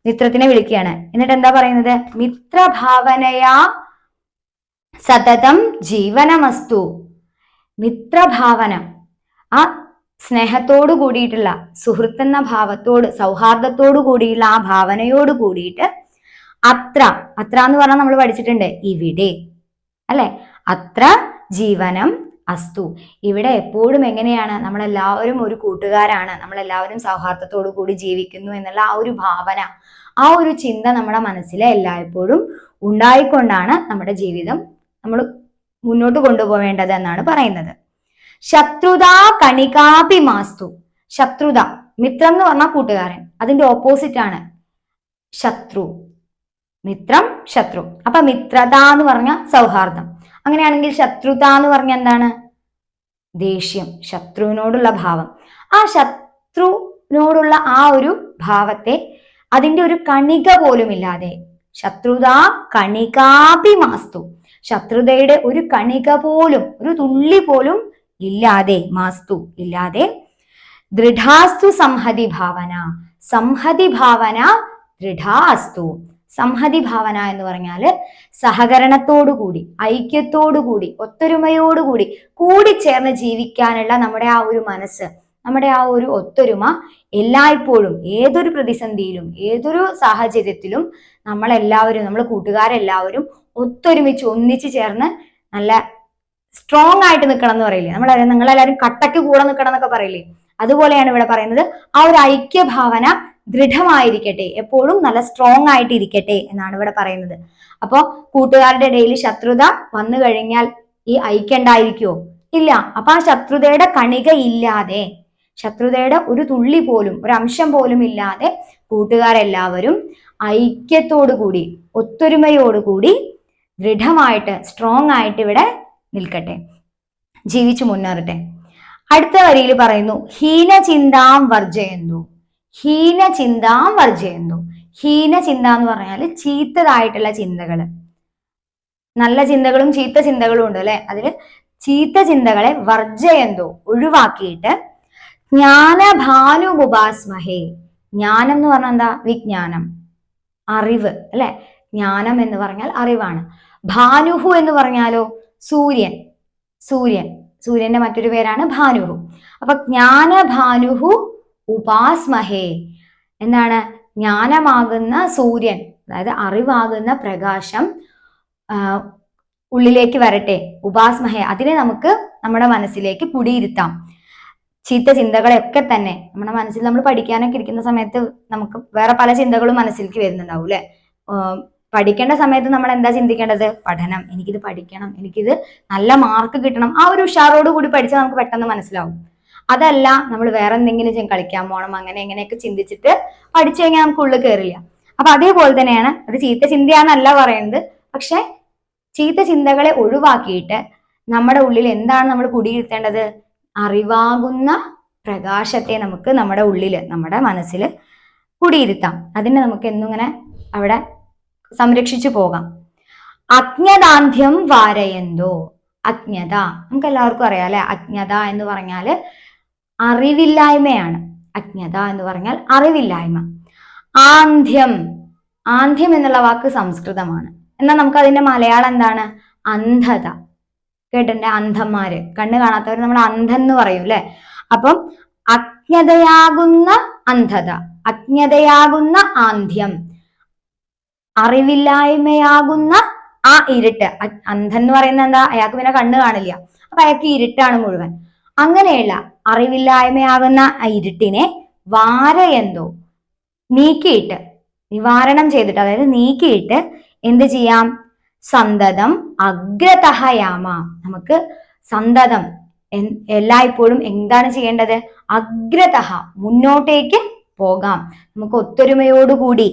മിത്രത്തിനെ വിളിക്കുകയാണ്. എന്നിട്ട് എന്താ പറയുന്നത്? മിത്രഭാവനയാ സതതം ജീവനമസ്തു. മിത്രഭാവന, ആ സ്നേഹത്തോട് കൂടിയിട്ടുള്ള, സുഹൃത്തെന്ന ഭാവത്തോട്, സൗഹാർദ്ദത്തോടു കൂടിയുള്ള ആ ഭാവനയോട് കൂടിയിട്ട് അത്ര, അത്ര എന്ന് പറഞ്ഞാൽ നമ്മൾ പഠിച്ചിട്ടുണ്ട് ഇവിടെ അല്ലെ. അത്ര ജീവനം അസ്തു. ഇവിടെ എപ്പോഴും എങ്ങനെയാണ്? നമ്മളെല്ലാവരും ഒരു കൂട്ടുകാരാണ്, നമ്മളെല്ലാവരും സൗഹാർദ്ദത്തോടു കൂടി ജീവിക്കുന്നു എന്നുള്ള ആ ഒരു ഭാവന, ആ ഒരു ചിന്ത നമ്മുടെ മനസ്സിൽ എല്ലായ്പ്പോഴും ഉണ്ടായിക്കൊണ്ടാണ് നമ്മുടെ ജീവിതം നമ്മൾ മുന്നോട്ട് കൊണ്ടുപോവേണ്ടത് എന്നാണ് പറയുന്നത്. ശത്രുതാ കണികാപി മാസ്തു. ശത്രുത, മിത്രം എന്ന് പറഞ്ഞാൽ കൂട്ടുകാരൻ, അതിന്റെ ഓപ്പോസിറ്റ് ആണ് ശത്രു. മിത്രം ശത്രു. അപ്പൊ മിത്രത എന്ന് പറഞ്ഞ സൗഹാർദ്ദം. അങ്ങനെയാണെങ്കിൽ ശത്രുത എന്ന് പറഞ്ഞ എന്താണ്? ദേഷ്യം, ശത്രുവിനോടുള്ള ഭാവം. ആ ശത്രുവിനോടുള്ള ആ ഒരു ഭാവത്തെ അതിന്റെ ഒരു കണിക പോലും ഇല്ലാതെ, ശത്രുത കണികാപി മാസ്തു, ശത്രുതയുടെ ഒരു കണിക പോലും, ഒരു തുള്ളി പോലും ഇല്ലാതെ, മാസ്തു ഇല്ലാതെ, ദൃഢാസ്തു സംഹതി ഭാവന. സംഹതി ഭാവന ദൃഢാസ്തു. സംഹതി ഭാവന എന്ന് പറഞ്ഞാല് സഹകരണത്തോടുകൂടി, ഐക്യത്തോടുകൂടി, ഒത്തൊരുമയോടുകൂടി കൂടിച്ചേർന്ന് ജീവിക്കാനുള്ള നമ്മുടെ ആ ഒരു മനസ്സ്, നമ്മുടെ ആ ഒരു ഒത്തൊരുമ എല്ലായ്പ്പോഴും ഏതൊരു പ്രതിസന്ധിയിലും ഏതൊരു സാഹചര്യത്തിലും നമ്മളെല്ലാവരും, നമ്മൾ കൂട്ടുകാരെല്ലാവരും ഒത്തൊരുമിച്ച് ഒന്നിച്ചു ചേർന്ന് നല്ല സ്ട്രോങ് ആയിട്ട് നിൽക്കണം എന്ന് പറയില്ലേ, നിങ്ങളെല്ലാവരും കട്ടയ്ക്ക് കൂടെ നിൽക്കണം എന്നൊക്കെ പറയില്ലേ, അതുപോലെയാണ് ഇവിടെ പറയുന്നത്. ആ ഒരു ഐക്യഭാവന ദൃഢമായിരിക്കട്ടെ, എപ്പോഴും നല്ല സ്ട്രോങ് ആയിട്ട് ഇരിക്കട്ടെ എന്നാണ് ഇവിടെ പറയുന്നത്. അപ്പോ കൂട്ടുകാരുടെ ഇടയിൽ ശത്രുത വന്നു കഴിഞ്ഞാൽ ഈ ഐക്യം ഉണ്ടായിരിക്കുമോ? ഇല്ല. അപ്പൊ ആ ശത്രുതയുടെ കണിക ഇല്ലാതെ, ശത്രുതയുടെ ഒരു തുള്ളി പോലും, ഒരു അംശം പോലും ഇല്ലാതെ കൂട്ടുകാരെല്ലാവരും ഐക്യത്തോടുകൂടി, ഒത്തൊരുമയോടുകൂടി ദൃഢമായിട്ട്, സ്ട്രോങ് ആയിട്ട് ഇവിടെ നിൽക്കട്ടെ, ജീവിച്ചു മുന്നേറട്ടെ. അടുത്ത വരിയിൽ പറയുന്നു ഹീനചിന്താം വർജയന്തു. ഹീനചിന്താം വർജയന്തു. ഹീനചിന്ത എന്ന് പറഞ്ഞാൽ ചീത്തതായിട്ടുള്ള ചിന്തകള്. നല്ല ചിന്തകളും ചീത്ത ചിന്തകളും ഉണ്ട് അല്ലെ. അതില് ചീത്ത ചിന്തകളെ വർജയന്തു, ഒഴിവാക്കിയിട്ട് ജ്ഞാനഭാനുമുപാസ്മഹേ. ജ്ഞാനം എന്ന് പറഞ്ഞാൽ എന്താ? വിജ്ഞാനം, അറിവ് അല്ലെ. ജ്ഞാനം എന്ന് പറഞ്ഞാൽ അറിവാണ്. ഭാനുഹു എന്ന് പറഞ്ഞാലോ സൂര്യൻ. സൂര്യന്റെ മറ്റൊരു പേരാണ് ഭാനുഹു. അപ്പൊ ജ്ഞാനഭാനുഹു ഉപാസ്മഹേ. എന്താണ്? ജ്ഞാനമാകുന്ന സൂര്യൻ, അതായത് അറിവാകുന്ന പ്രകാശം ഉള്ളിലേക്ക് വരട്ടെ. ഉപാസ്മഹേ, അതിനെ നമുക്ക് നമ്മുടെ മനസ്സിലേക്ക് കുടിയിരുത്താം. ചീത്ത ചിന്തകളെയൊക്കെ തന്നെ നമ്മുടെ മനസ്സിൽ, നമ്മൾ പഠിക്കാനൊക്കെ ഇരിക്കുന്ന സമയത്ത് നമുക്ക് വേറെ പല ചിന്തകളും മനസ്സിലേക്ക് വരുന്നുണ്ടാവും അല്ലെ. പഠിക്കേണ്ട സമയത്ത് നമ്മൾ എന്താ ചിന്തിക്കേണ്ടത്? പഠനം, എനിക്കിത് പഠിക്കണം, എനിക്കിത് നല്ല മാർക്ക് കിട്ടണം. ആ ഒരു ഉഷാറോട് കൂടി പഠിച്ചാൽ നമുക്ക് പെട്ടെന്ന് മനസ്സിലാവും. അതല്ല നമ്മൾ വേറെ എന്തെങ്കിലും കളിക്കാൻ പോകണം, അങ്ങനെ എങ്ങനെയൊക്കെ ചിന്തിച്ചിട്ട് പഠിച്ചു കഴിഞ്ഞാൽ നമുക്ക് ഉള്ളിൽ കയറില്ല. അപ്പൊ അതേപോലെ തന്നെയാണ്, അത് ചീത്ത ചിന്തയാണെന്നല്ല പറയുന്നത്, പക്ഷെ ചീത്ത ചിന്തകളെ ഒഴിവാക്കിയിട്ട് നമ്മുടെ ഉള്ളിൽ എന്താണ് നമ്മൾ കുടിയിരുത്തേണ്ടത്? അറിവാകുന്ന പ്രകാശത്തെ നമുക്ക് നമ്മുടെ ഉള്ളില്, നമ്മുടെ മനസ്സിൽ കുടിയിരുത്താം. അതിനെ നമുക്ക് എന്നിങ്ങനെ അവിടെ സംരക്ഷിച്ചു പോകാം. അജ്ഞതാന്ധ്യം വാരയന്തോ. അജ്ഞത നമുക്ക് എല്ലാവർക്കും അറിയാം അല്ലെ. അജ്ഞത എന്ന് പറഞ്ഞാല് അറിവില്ലായ്മയാണ്. അജ്ഞത എന്ന് പറഞ്ഞാൽ അറിവില്ലായ്മ. ആന്ധ്യം, ആന്ധ്യം എന്നുള്ള വാക്ക് സംസ്കൃതമാണ്. എന്നാൽ നമുക്ക് അതിന്റെ മലയാളം എന്താണ്? അന്ധത. കേട്ടിട്ടുണ്ട്? അന്ധന്മാര്, കണ്ണ് കാണാത്തവർ നമ്മൾ അന്ധൻ എന്ന് പറയും അല്ലെ. അപ്പം അജ്ഞതയാകുന്ന അന്ധത, അജ്ഞതയാകുന്ന ആന്ധ്യം, അറിവില്ലായ്മയാകുന്ന ആ ഇരുട്ട്. അന്ധൻ എന്ന് പറയുന്നത് എന്താ? അയാൾക്ക് പിന്നെ കണ്ണ് കാണില്ല, അപ്പൊ അയാൾക്ക് ഇരുട്ടാണ് മുഴുവൻ. അങ്ങനെയുള്ള അറിവില്ലായ്മയാകുന്ന ആ ഇരുട്ടിനെ വാരയന്തോ, നീക്കിയിട്ട്, നിവാരണം ചെയ്തിട്ട്, അതായത് നീക്കിയിട്ട് എന്ത് ചെയ്യാം? സന്തതം അഗ്രതഹയാമ. നമുക്ക് സന്തതം എല്ലായ്പ്പോഴും എന്താണ് ചെയ്യേണ്ടത്? അഗ്രതഹ, മുന്നോട്ടേക്ക് പോകാം. നമുക്ക് ഒത്തൊരുമയോടുകൂടി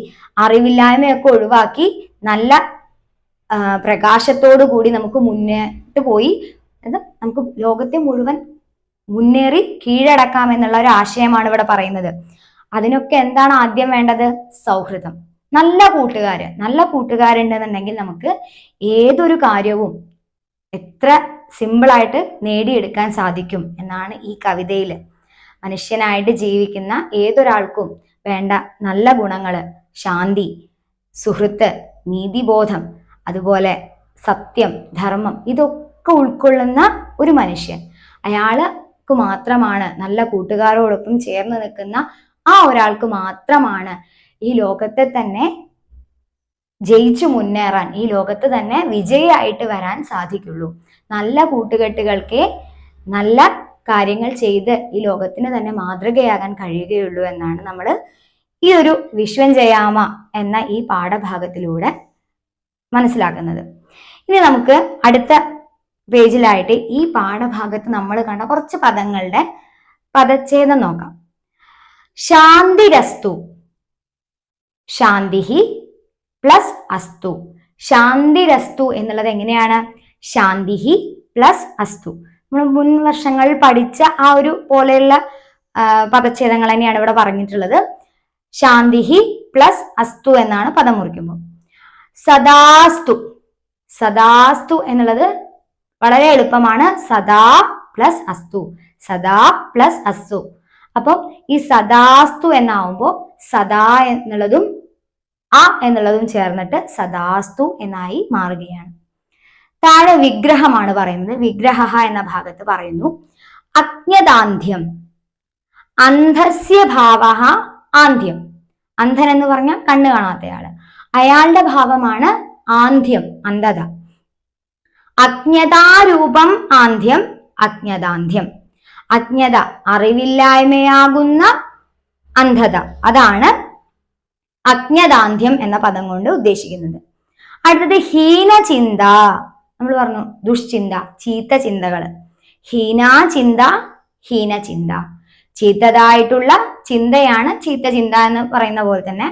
അറിവില്ലായ്മയൊക്കെ ഒഴിവാക്കി നല്ല പ്രകാശത്തോടു കൂടി നമുക്ക് മുന്നോട്ട് പോയി നമുക്ക് ലോകത്തെ മുഴുവൻ മുന്നേറി കീഴടക്കാം എന്നുള്ള ഒരു ആശയമാണ് ഇവിടെ പറയുന്നത്. അതിനൊക്കെ എന്താണ് ആദ്യം വേണ്ടത്? സൗഹൃദം, നല്ല കൂട്ടുകാര്. നല്ല കൂട്ടുകാരുണ്ടെന്നുണ്ടെങ്കിൽ നമുക്ക് ഏതൊരു കാര്യവും എത്ര സിമ്പിളായിട്ട് നേടിയെടുക്കാൻ സാധിക്കും എന്നാണ് ഈ കവിതയിൽ. മനുഷ്യനായിട്ട് ജീവിക്കുന്ന ഏതൊരാൾക്കും വേണ്ട നല്ല ഗുണങ്ങള്, ശാന്തി, സുഹൃത്ത്, നീതിബോധം, അതുപോലെ സത്യം, ധർമ്മം, ഇതൊക്കെ ഉൾക്കൊള്ളുന്ന ഒരു മനുഷ്യൻ, അയാൾക്ക് മാത്രമാണ്, നല്ല കൂട്ടുകാരോടൊപ്പം ചേർന്ന് നിൽക്കുന്ന ആ ഒരാൾക്ക് മാത്രമാണ് ഈ ലോകത്തെ തന്നെ ജയിച്ചു മുന്നേറാൻ, ഈ ലോകത്ത് തന്നെ വിജയിയായിട്ട് വരാൻ സാധിക്കുള്ളൂ. നല്ല കൂട്ടുകെട്ടുകൾക്ക് നല്ല കാര്യങ്ങൾ ചെയ്ത് ഈ ലോകത്തിന് തന്നെ മാതൃകയാകാൻ കഴിയുകയുള്ളൂ എന്നാണ് നമ്മൾ ഈ ഒരു വിശ്വം ജയാമ എന്ന ഈ പാഠഭാഗത്തിലൂടെ മനസ്സിലാക്കുന്നത്. ഇനി നമുക്ക് അടുത്ത പേജിലായിട്ട് ഈ പാഠഭാഗത്ത് നമ്മൾ കണ്ട കുറച്ച് പദങ്ങളുടെ പദച്ഛേദം നോക്കാം. ശാന്തിരസ്തു, ശാന്തിഹി പ്ലസ് അസ്തു. ശാന്തിരസ്തു എന്നുള്ളത് എങ്ങനെയാണ്? ശാന്തിഹി പ്ലസ് അസ്തു. നമ്മൾ മുൻ വർഷങ്ങളിൽ പഠിച്ച ആ ഒരു പോലെയുള്ള പദച്ഛേദങ്ങൾ തന്നെയാണ് ഇവിടെ പറഞ്ഞിട്ടുള്ളത്. ശാന്തിഹി പ്ലസ് അസ്തു എന്നാണ് പദം മുറിക്കുമ്പോൾ. സദാസ്തു, സദാസ്തു എന്നുള്ളത് വളരെ എളുപ്പമാണ്. സദാ പ്ലസ് അസ്തു, സദാ പ്ലസ് അസ്തു. അപ്പം ഈ സദാസ്തു എന്നാവുമ്പോൾ സദാ എന്നുള്ളതും അ എന്നുള്ളതും ചേർന്നിട്ട് സദാസ്തു എന്നായി മാറുകയാണ്. താഴെ വിഗ്രഹമാണ് പറയുന്നത്. വിഗ്രഹ എന്ന ഭാഗത്ത് പറയുന്നു അജ്ഞതാന്ധ്യം, അന്ധസ്യ ഭാവഃ ആന്ധ്യം. അന്ധൻ എന്ന് പറഞ്ഞാൽ കണ്ണ് കാണാത്തയാള്, അയാളുടെ ഭാവമാണ് ആന്ധ്യം, അന്ധത. അജ്ഞതാരൂപം ആന്ധ്യം, അജ്ഞതാന്ധ്യം. അജ്ഞത അറിവില്ലായ്മയാകുന്ന അന്ധത, അതാണ് അജ്ഞതാന്ധ്യം എന്ന പദം കൊണ്ട് ഉദ്ദേശിക്കുന്നത്. അടുത്തത് ഹീനചിന്ത. നമ്മൾ പറഞ്ഞു ദുഷ്ചിന്ത, ചീത്ത ചിന്തകള്. ഹീനാചിന്ത, ഹീനചിന്ത. ചീത്തതായിട്ടുള്ള ചിന്തയാണ് ചീത്ത ചിന്ത എന്ന് പറയുന്ന പോലെ തന്നെ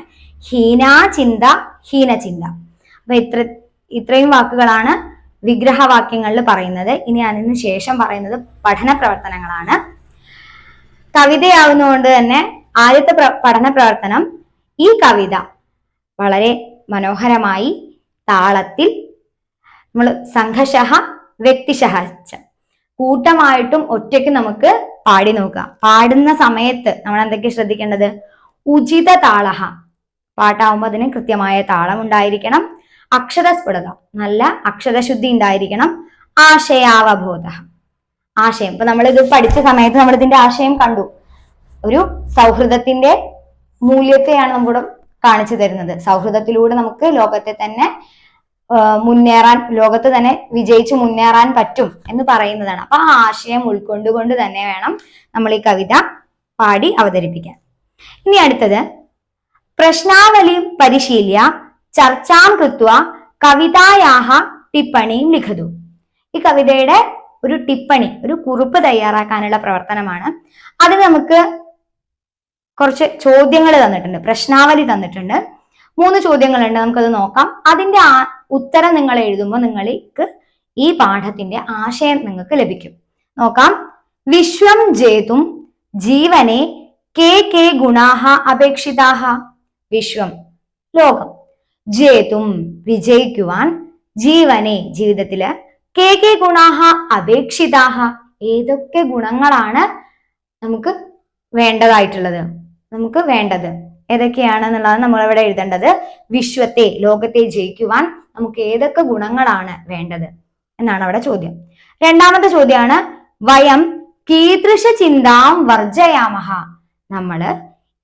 ഹീനാചിന്ത, ഹീനചിന്ത. അപ്പൊ ഇത്രയും വാക്കുകളാണ് വിഗ്രഹവാക്യങ്ങളിൽ പറയുന്നത്. ഇനി അതിന് ശേഷം പറയുന്നത് പഠന പ്രവർത്തനങ്ങളാണ്. കവിതയാവുന്നതുകൊണ്ട് തന്നെ ആദ്യത്തെ പഠന പ്രവർത്തനം, ഈ കവിത വളരെ മനോഹരമായി താളത്തിൽ നമ്മൾ സംഘശഃ വ്യക്തിശഃ കൂട്ടമായിട്ടും ഒറ്റയ്ക്ക് നമുക്ക് പാടി നോക്കുക. പാടുന്ന സമയത്ത് നമ്മൾ എന്തൊക്കെ ശ്രദ്ധിക്കേണ്ടത്? ഉചിത താളഹ, പാട്ടാവുമ്പോൾ അതിന് കൃത്യമായ താളം ഉണ്ടായിരിക്കണം. അക്ഷരസ്ഫുടത, നല്ല അക്ഷരശുദ്ധി ഉണ്ടായിരിക്കണം. ആശയാവബോധ, ആശയം. ഇപ്പൊ നമ്മളിത് പഠിച്ച സമയത്ത് നമ്മൾ ഇതിന്റെ ആശയം കണ്ടു. ഒരു സൗഹൃദത്തിന്റെ മൂല്യത്തെയാണ് നമ്മുടെ കാണിച്ചു തരുന്നത്. സൗഹൃദത്തിലൂടെ നമുക്ക് ലോകത്തെ തന്നെ മുന്നേറാൻ, ലോകത്ത് തന്നെ വിജയിച്ച് മുന്നേറാൻ പറ്റും എന്ന് പറയുന്നതാണ്. അപ്പൊ ആ ആശയം ഉൾക്കൊണ്ടുകൊണ്ട് തന്നെ വേണം നമ്മൾ ഈ കവിത പാടി അവതരിപ്പിക്കാൻ. ഇനി അടുത്തത് പ്രശ്നാവലി പരിശീല്യ ചർച്ചാം കൃത്വ കവിതായാഹ ടിപ്പണിയും ലിഖതു. ഈ കവിതയുടെ ഒരു ടിപ്പണി, ഒരു കുറിപ്പ് തയ്യാറാക്കാനുള്ള പ്രവർത്തനമാണ്. അതിന് നമുക്ക് കുറച്ച് ചോദ്യങ്ങൾ തന്നിട്ടുണ്ട്, പ്രശ്നാവലി തന്നിട്ടുണ്ട്. 3 ചോദ്യങ്ങളുണ്ട്, നമുക്കത് നോക്കാം. അതിന്റെ ഉത്തരം നിങ്ങൾ എഴുതുമ്പോൾ നിങ്ങൾക്ക് ഈ പാഠത്തിന്റെ ആശയം നിങ്ങൾക്ക് ലഭിക്കും. നോക്കാം. വിശ്വം ജേതും ജീവനെ കേ ഗുണാഹ അപേക്ഷിതാഹ. വിശ്വം ലോകം, ജേതും വിജയിക്കുവാൻ, ജീവനെ ജീവിതത്തില്, കേ ഗുണാഹ അപേക്ഷിതാഹ ഏതൊക്കെ ഗുണങ്ങളാണ് നമുക്ക് വേണ്ടതായിട്ടുള്ളത്, നമുക്ക് വേണ്ടത് ഏതൊക്കെയാണെന്നുള്ളതാണ് നമ്മൾ ഇവിടെ എഴുതേണ്ടത്. വിശ്വത്തെ, ലോകത്തെ ജയിക്കുവാൻ നമുക്ക് ഏതൊക്കെ ഗുണങ്ങളാണ് വേണ്ടത് എന്നാണ് അവിടെ ചോദ്യം. രണ്ടാമത്തെ ചോദ്യമാണ് വയം കീദൃശ ചിന്താം വർജയാമഹ. നമ്മള്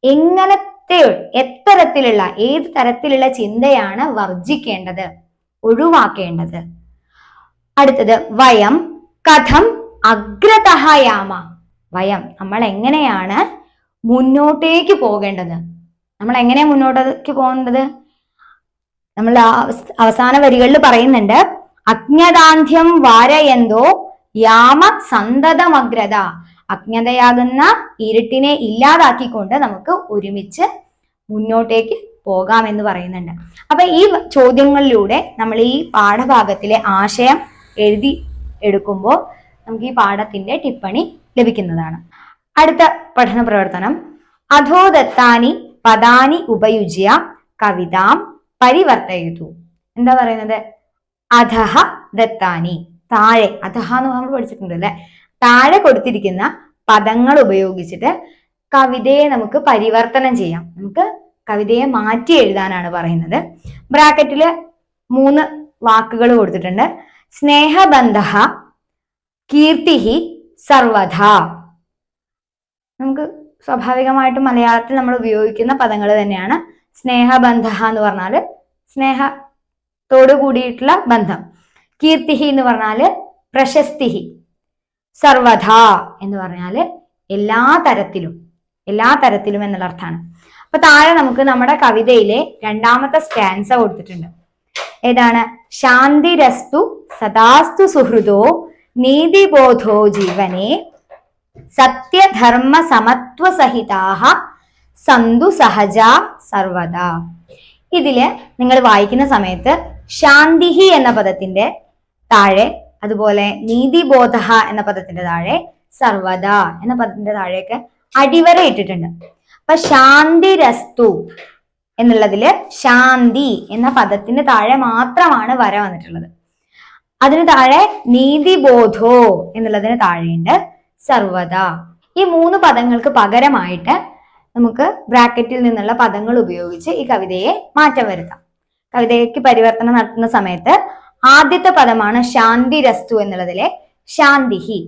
എങ്ങനത്തെ, എത്തരത്തിലുള്ള, ഏത് തരത്തിലുള്ള ചിന്തയാണ് വർജിക്കേണ്ടത്, ഒഴിവാക്കേണ്ടത്. അടുത്തത് വയം കഥം അഗ്രതഹയാമ. വയം നമ്മൾ എങ്ങനെയാണ് മുന്നോട്ടേക്ക് പോകേണ്ടത്, നമ്മൾ എങ്ങനെയാ മുന്നോട്ടേക്ക് പോകേണ്ടത്? നമ്മൾ അവസാന വരികളിൽ പറയുന്നുണ്ട് അജ്ഞതാന്ധ്യം വാരയന്തോ യാമ സന്തതമഗ്രത. അജ്ഞതയാകുന്ന ഇരുട്ടിനെ ഇല്ലാതാക്കിക്കൊണ്ട് നമുക്ക് ഒരുമിച്ച് മുന്നോട്ടേക്ക് പോകാം എന്ന് പറയുന്നുണ്ട്. അപ്പൊ ഈ ചോദ്യങ്ങളിലൂടെ നമ്മൾ ഈ പാഠഭാഗത്തിലെ ആശയം എഴുതി എടുക്കുമ്പോൾ നമുക്ക് ഈ പാഠത്തിന്റെ ടിപ്പണി ലഭിക്കുന്നതാണ്. അടുത്ത പഠന പ്രവർത്തനം അധോദത്താനി പദാനി ഉപയുജ്യ കവിതാം പരിവർത്തയതു. എന്താ പറയുന്നത്? അധഹ ദത്താനി, താഴെ, അധഹ എന്ന് നമ്മൾ പഠിച്ചിട്ടുണ്ട് അല്ലെ, താഴെ കൊടുത്തിരിക്കുന്ന പദങ്ങൾ ഉപയോഗിച്ചിട്ട് കവിതയെ നമുക്ക് പരിവർത്തനം ചെയ്യാം. നമുക്ക് കവിതയെ മാറ്റി എഴുതാനാണ് പറയുന്നത്. ബ്രാക്കറ്റില് 3 വാക്കുകൾ കൊടുത്തിട്ടുണ്ട്. സ്നേഹബന്ധഃ, കീർത്തിഹി, സർവധ. നമുക്ക് സ്വാഭാവികമായിട്ടും മലയാളത്തിൽ നമ്മൾ ഉപയോഗിക്കുന്ന പദങ്ങൾ തന്നെയാണ്. സ്നേഹബന്ധഃ എന്ന് പറഞ്ഞാല് സ്നേഹത്തോടു കൂടിയിട്ടുള്ള ബന്ധം. കീർത്തിഹി എന്ന് പറഞ്ഞാല് പ്രശസ്തിഹി. സർവധ എന്ന് പറഞ്ഞാല് എല്ലാ തരത്തിലും എന്നുള്ള അർത്ഥമാണ്. അപ്പൊ താഴെ നമുക്ക് നമ്മുടെ കവിതയിലെ രണ്ടാമത്തെ സ്റ്റാൻസ കൊടുത്തിട്ടുണ്ട്. ഏതാണ്? ശാന്തിരസ്തു സദാസ്തു സുഹൃദോ നീതിബോധോ ജീവനെ സത്യധർമ്മ സമത്വ സഹിതാഹ സന്തു സഹജ സർവദാ. ഇതില് നിങ്ങൾ വായിക്കുന്ന സമയത്ത് ശാന്തിഹി എന്ന പദത്തിന്റെ താഴെ, അതുപോലെ നീതിബോധ എന്ന പദത്തിന്റെ താഴെ, സർവദ എന്ന പദത്തിന്റെ താഴെയൊക്കെ അടിവര ഇട്ടിട്ടുണ്ട്. അപ്പൊ ശാന്തിരസ്തു എന്നുള്ളതില് ശാന്തി എന്ന പദത്തിന് താഴെ മാത്രമാണ് വര വന്നിട്ടുള്ളത്. അതിന് താഴെ നീതിബോധോ എന്നുള്ളതിന് താഴെയുണ്ട് സർവദ. ഈ 3 പദങ്ങൾക്ക് പകരമായിട്ട് നമുക്ക് ബ്രാക്കറ്റിൽ നിന്നുള്ള പദങ്ങൾ ഉപയോഗിച്ച് ഈ കവിതയെ മാറ്റം വരുത്താം. കവിതയ്ക്ക് പരിവർത്തനം നടത്തുന്ന സമയത്ത് ആദ്യത്തെ പദമാണ് ശാന്തിരസ്തു എന്നുള്ളതിലെ ശാന്തിഹി.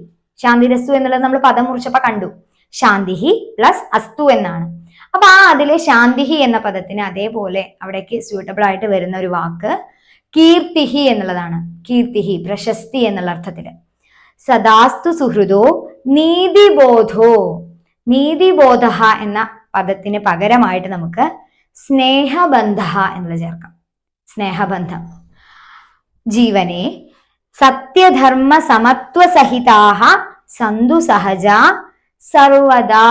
ശാന്തിരസ്തു എന്നുള്ളത് നമ്മൾ പദം മുറിച്ചപ്പോ കണ്ടു, ശാന്തിഹി പ്ലസ് അസ്തു എന്നാണ്. അപ്പൊ അതിലെ ശാന്തിഹി എന്ന പദത്തിന് അതേപോലെ അവിടേക്ക് സ്യൂട്ടബിൾ ആയിട്ട് വരുന്ന ഒരു വാക്ക് കീർത്തിഹി എന്നുള്ളതാണ്. കീർത്തിഹി പ്രശസ്തി എന്നുള്ള അർത്ഥത്തില്. സദാസ്തു സുഹൃദോ നീതിബോധോ, നീതിബോധ എന്ന പദത്തിന് പകരമായിട്ട് നമുക്ക് സ്നേഹബന്ധ എന്നുള്ളത് ചേർക്കാം. സ്നേഹബന്ധം. ജീവനെ സത്യധർമ്മ സമത്വ സഹിതാഹ സന്തു സഹജ സർവദാ,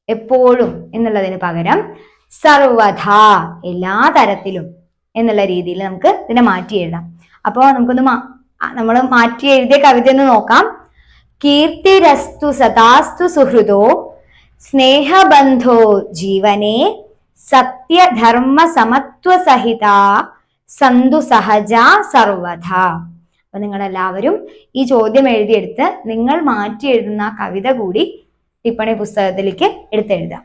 എപ്പോഴും എന്നുള്ളതിന് പകരം സർവധ, എല്ലാ തരത്തിലും എന്നുള്ള രീതിയിൽ നമുക്ക് ഇതിനെ മാറ്റി എഴുതാം. അപ്പോൾ നമുക്കൊന്ന് നമ്മൾ മാറ്റി എഴുതിയ കവിത ഒന്ന് നോക്കാം. കീർത്തിരസ്തു സദാസ്തു സുഹൃദോ സ്നേഹബന്ധോ ജീവനെ സത്യധർമ്മ സമത്വ സഹിത സന്തു സഹജ സർവധ. അപ്പൊ നിങ്ങളെല്ലാവരും ഈ ചോദ്യം എഴുതിയെടുത്ത് നിങ്ങൾ മാറ്റി എഴുതുന്ന കവിത കൂടി ടിപ്പണി പുസ്തകത്തിലേക്ക് എടുത്തെഴുതാം.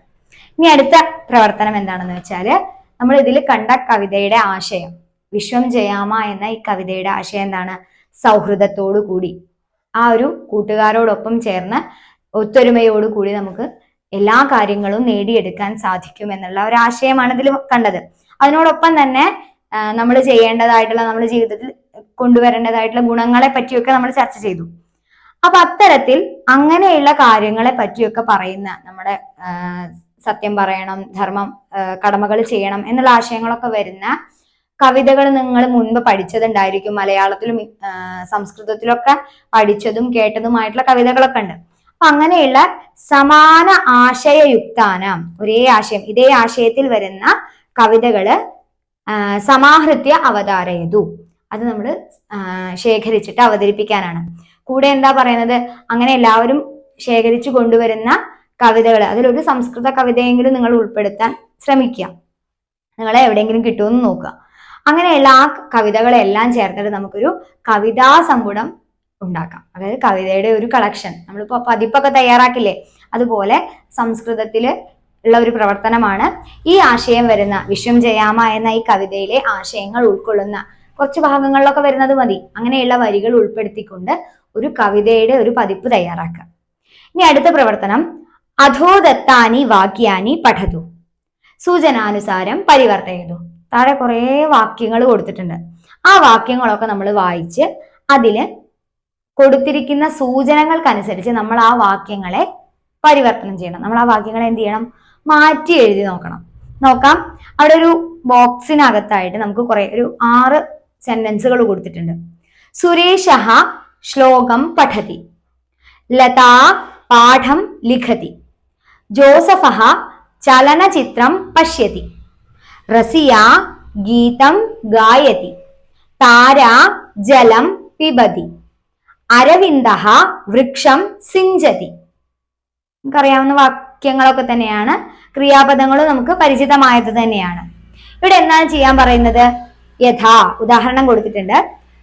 ഇനി അടുത്ത പ്രവർത്തനം എന്താണെന്ന് വെച്ചാല്, നമ്മൾ ഇതിൽ കണ്ട കവിതയുടെ ആശയം, വിശ്വം ജയാമ എന്ന ഈ കവിതയുടെ ആശയം എന്താണ്? സൗഹൃദത്തോടു കൂടി, ആ ഒരു കൂട്ടുകാരോടൊപ്പം ചേർന്ന് ഒത്തൊരുമയോടുകൂടി നമുക്ക് എല്ലാ കാര്യങ്ങളും നേടിയെടുക്കാൻ സാധിക്കും എന്നുള്ള ഒരു ആശയമാണ് ഇതിൽ കണ്ടത്. അതിനോടൊപ്പം തന്നെ നമ്മൾ ചെയ്യേണ്ടതായിട്ടുള്ള, നമ്മുടെ ജീവിതത്തിൽ കൊണ്ടുവരേണ്ടതായിട്ടുള്ള ഗുണങ്ങളെ പറ്റിയൊക്കെ നമ്മൾ ചർച്ച ചെയ്തു. അപ്പൊ അത്തരത്തിൽ അങ്ങനെയുള്ള കാര്യങ്ങളെ പറ്റിയൊക്കെ പറയുന്ന, നമ്മുടെ സത്യം പറയണം, ധർമ്മം, കടമകൾ ചെയ്യണം എന്നുള്ള ആശയങ്ങളൊക്കെ വരുന്ന കവിതകൾ നിങ്ങൾ മുൻപ് പഠിച്ചതുണ്ടായിരിക്കും. മലയാളത്തിലും സംസ്കൃതത്തിലൊക്കെ പഠിച്ചതും കേട്ടതുമായിട്ടുള്ള കവിതകളൊക്കെ ഉണ്ട്. അപ്പൊ അങ്ങനെയുള്ള സമാന ആശയയുക്താന, ഒരേ ആശയം, ഇതേ ആശയത്തിൽ വരുന്ന കവിതകള് സമാഹൃത്യ അവതാരയതു, അത് നമ്മൾ ശേഖരിച്ചിട്ട് അവതരിപ്പിക്കാനാണ്. കൂടെ എന്താ പറയുന്നത്? അങ്ങനെ എല്ലാവരും ശേഖരിച്ചു കൊണ്ടുവരുന്ന കവിതകൾ, അതിലൊരു സംസ്കൃത കവിതയെങ്കിലും നിങ്ങൾ ഉൾപ്പെടുത്താൻ ശ്രമിക്കുക. നിങ്ങളെ എവിടെയെങ്കിലും കിട്ടുമെന്ന് നോക്കുക. അങ്ങനെയുള്ള ആ കവിതകളെല്ലാം ചേർത്തിട്ട് നമുക്കൊരു കവിതാ സമ്പുടം ഉണ്ടാക്കാം. അതായത് കവിതയുടെ ഒരു കളക്ഷൻ. നമ്മളിപ്പോ പതിപ്പൊക്കെ തയ്യാറാക്കില്ലേ, അതുപോലെ സംസ്കൃതത്തില് ഉള്ള ഒരു പ്രവർത്തനമാണ് ഈ ആശയം വരുന്ന വിശ്വം ജയാമ എന്ന ഈ കവിതയിലെ ആശയങ്ങൾ ഉൾക്കൊള്ളുന്ന കുറച്ച് ഭാഗങ്ങളിലൊക്കെ വരുന്നത് മതി. അങ്ങനെയുള്ള വരികൾ ഉൾപ്പെടുത്തിക്കൊണ്ട് ഒരു കവിതയുടെ ഒരു പതിപ്പ് തയ്യാറാക്കുക. ഇനി അടുത്ത പ്രവർത്തനം, അധോദത്താനി വാക്യാനി പഠതു സൂചനാനുസാരം പരിവർത്തയതു. താഴെ കുറെ വാക്യങ്ങൾ കൊടുത്തിട്ടുണ്ട്. ആ വാക്യങ്ങളൊക്കെ നമ്മൾ വായിച്ച് അതില് കൊടുത്തിരിക്കുന്ന സൂചനകൾക്കനുസരിച്ച് നമ്മൾ ആ വാക്യങ്ങളെ പരിവർത്തനം ചെയ്യണം. നമ്മൾ ആ വാക്യങ്ങളെ എന്ത് ചെയ്യണം? മാറ്റി എഴുതി നോക്കാം. അവിടെ ഒരു ബോക്സിനകത്തായിട്ട് നമുക്ക് ഒരു 6 സെന്റൻസുകൾ കൊടുത്തിട്ടുണ്ട്. സുരേഷഃ ശ്ലോകം പഠതി, ലതാ പാഠം ലിഖതി, ജോസഫഃ ചലനചിത്രം പശ്യതി, റസിയ ഗീതം ഗായതി, താര ജലം പിബതി, അരവിന്ദഃ വൃക്ഷം സിഞ്ചതി. നമുക്കറിയാവുന്ന വാക്യങ്ങളൊക്കെ തന്നെയാണ്. ക്രിയാപദങ്ങളും നമുക്ക് പരിചിതമായത് തന്നെയാണ്. ഇവിടെ എന്താണ് ചെയ്യാൻ പറയുന്നത്? യഥാ, ഉദാഹരണം കൊടുത്തിട്ടുണ്ട്.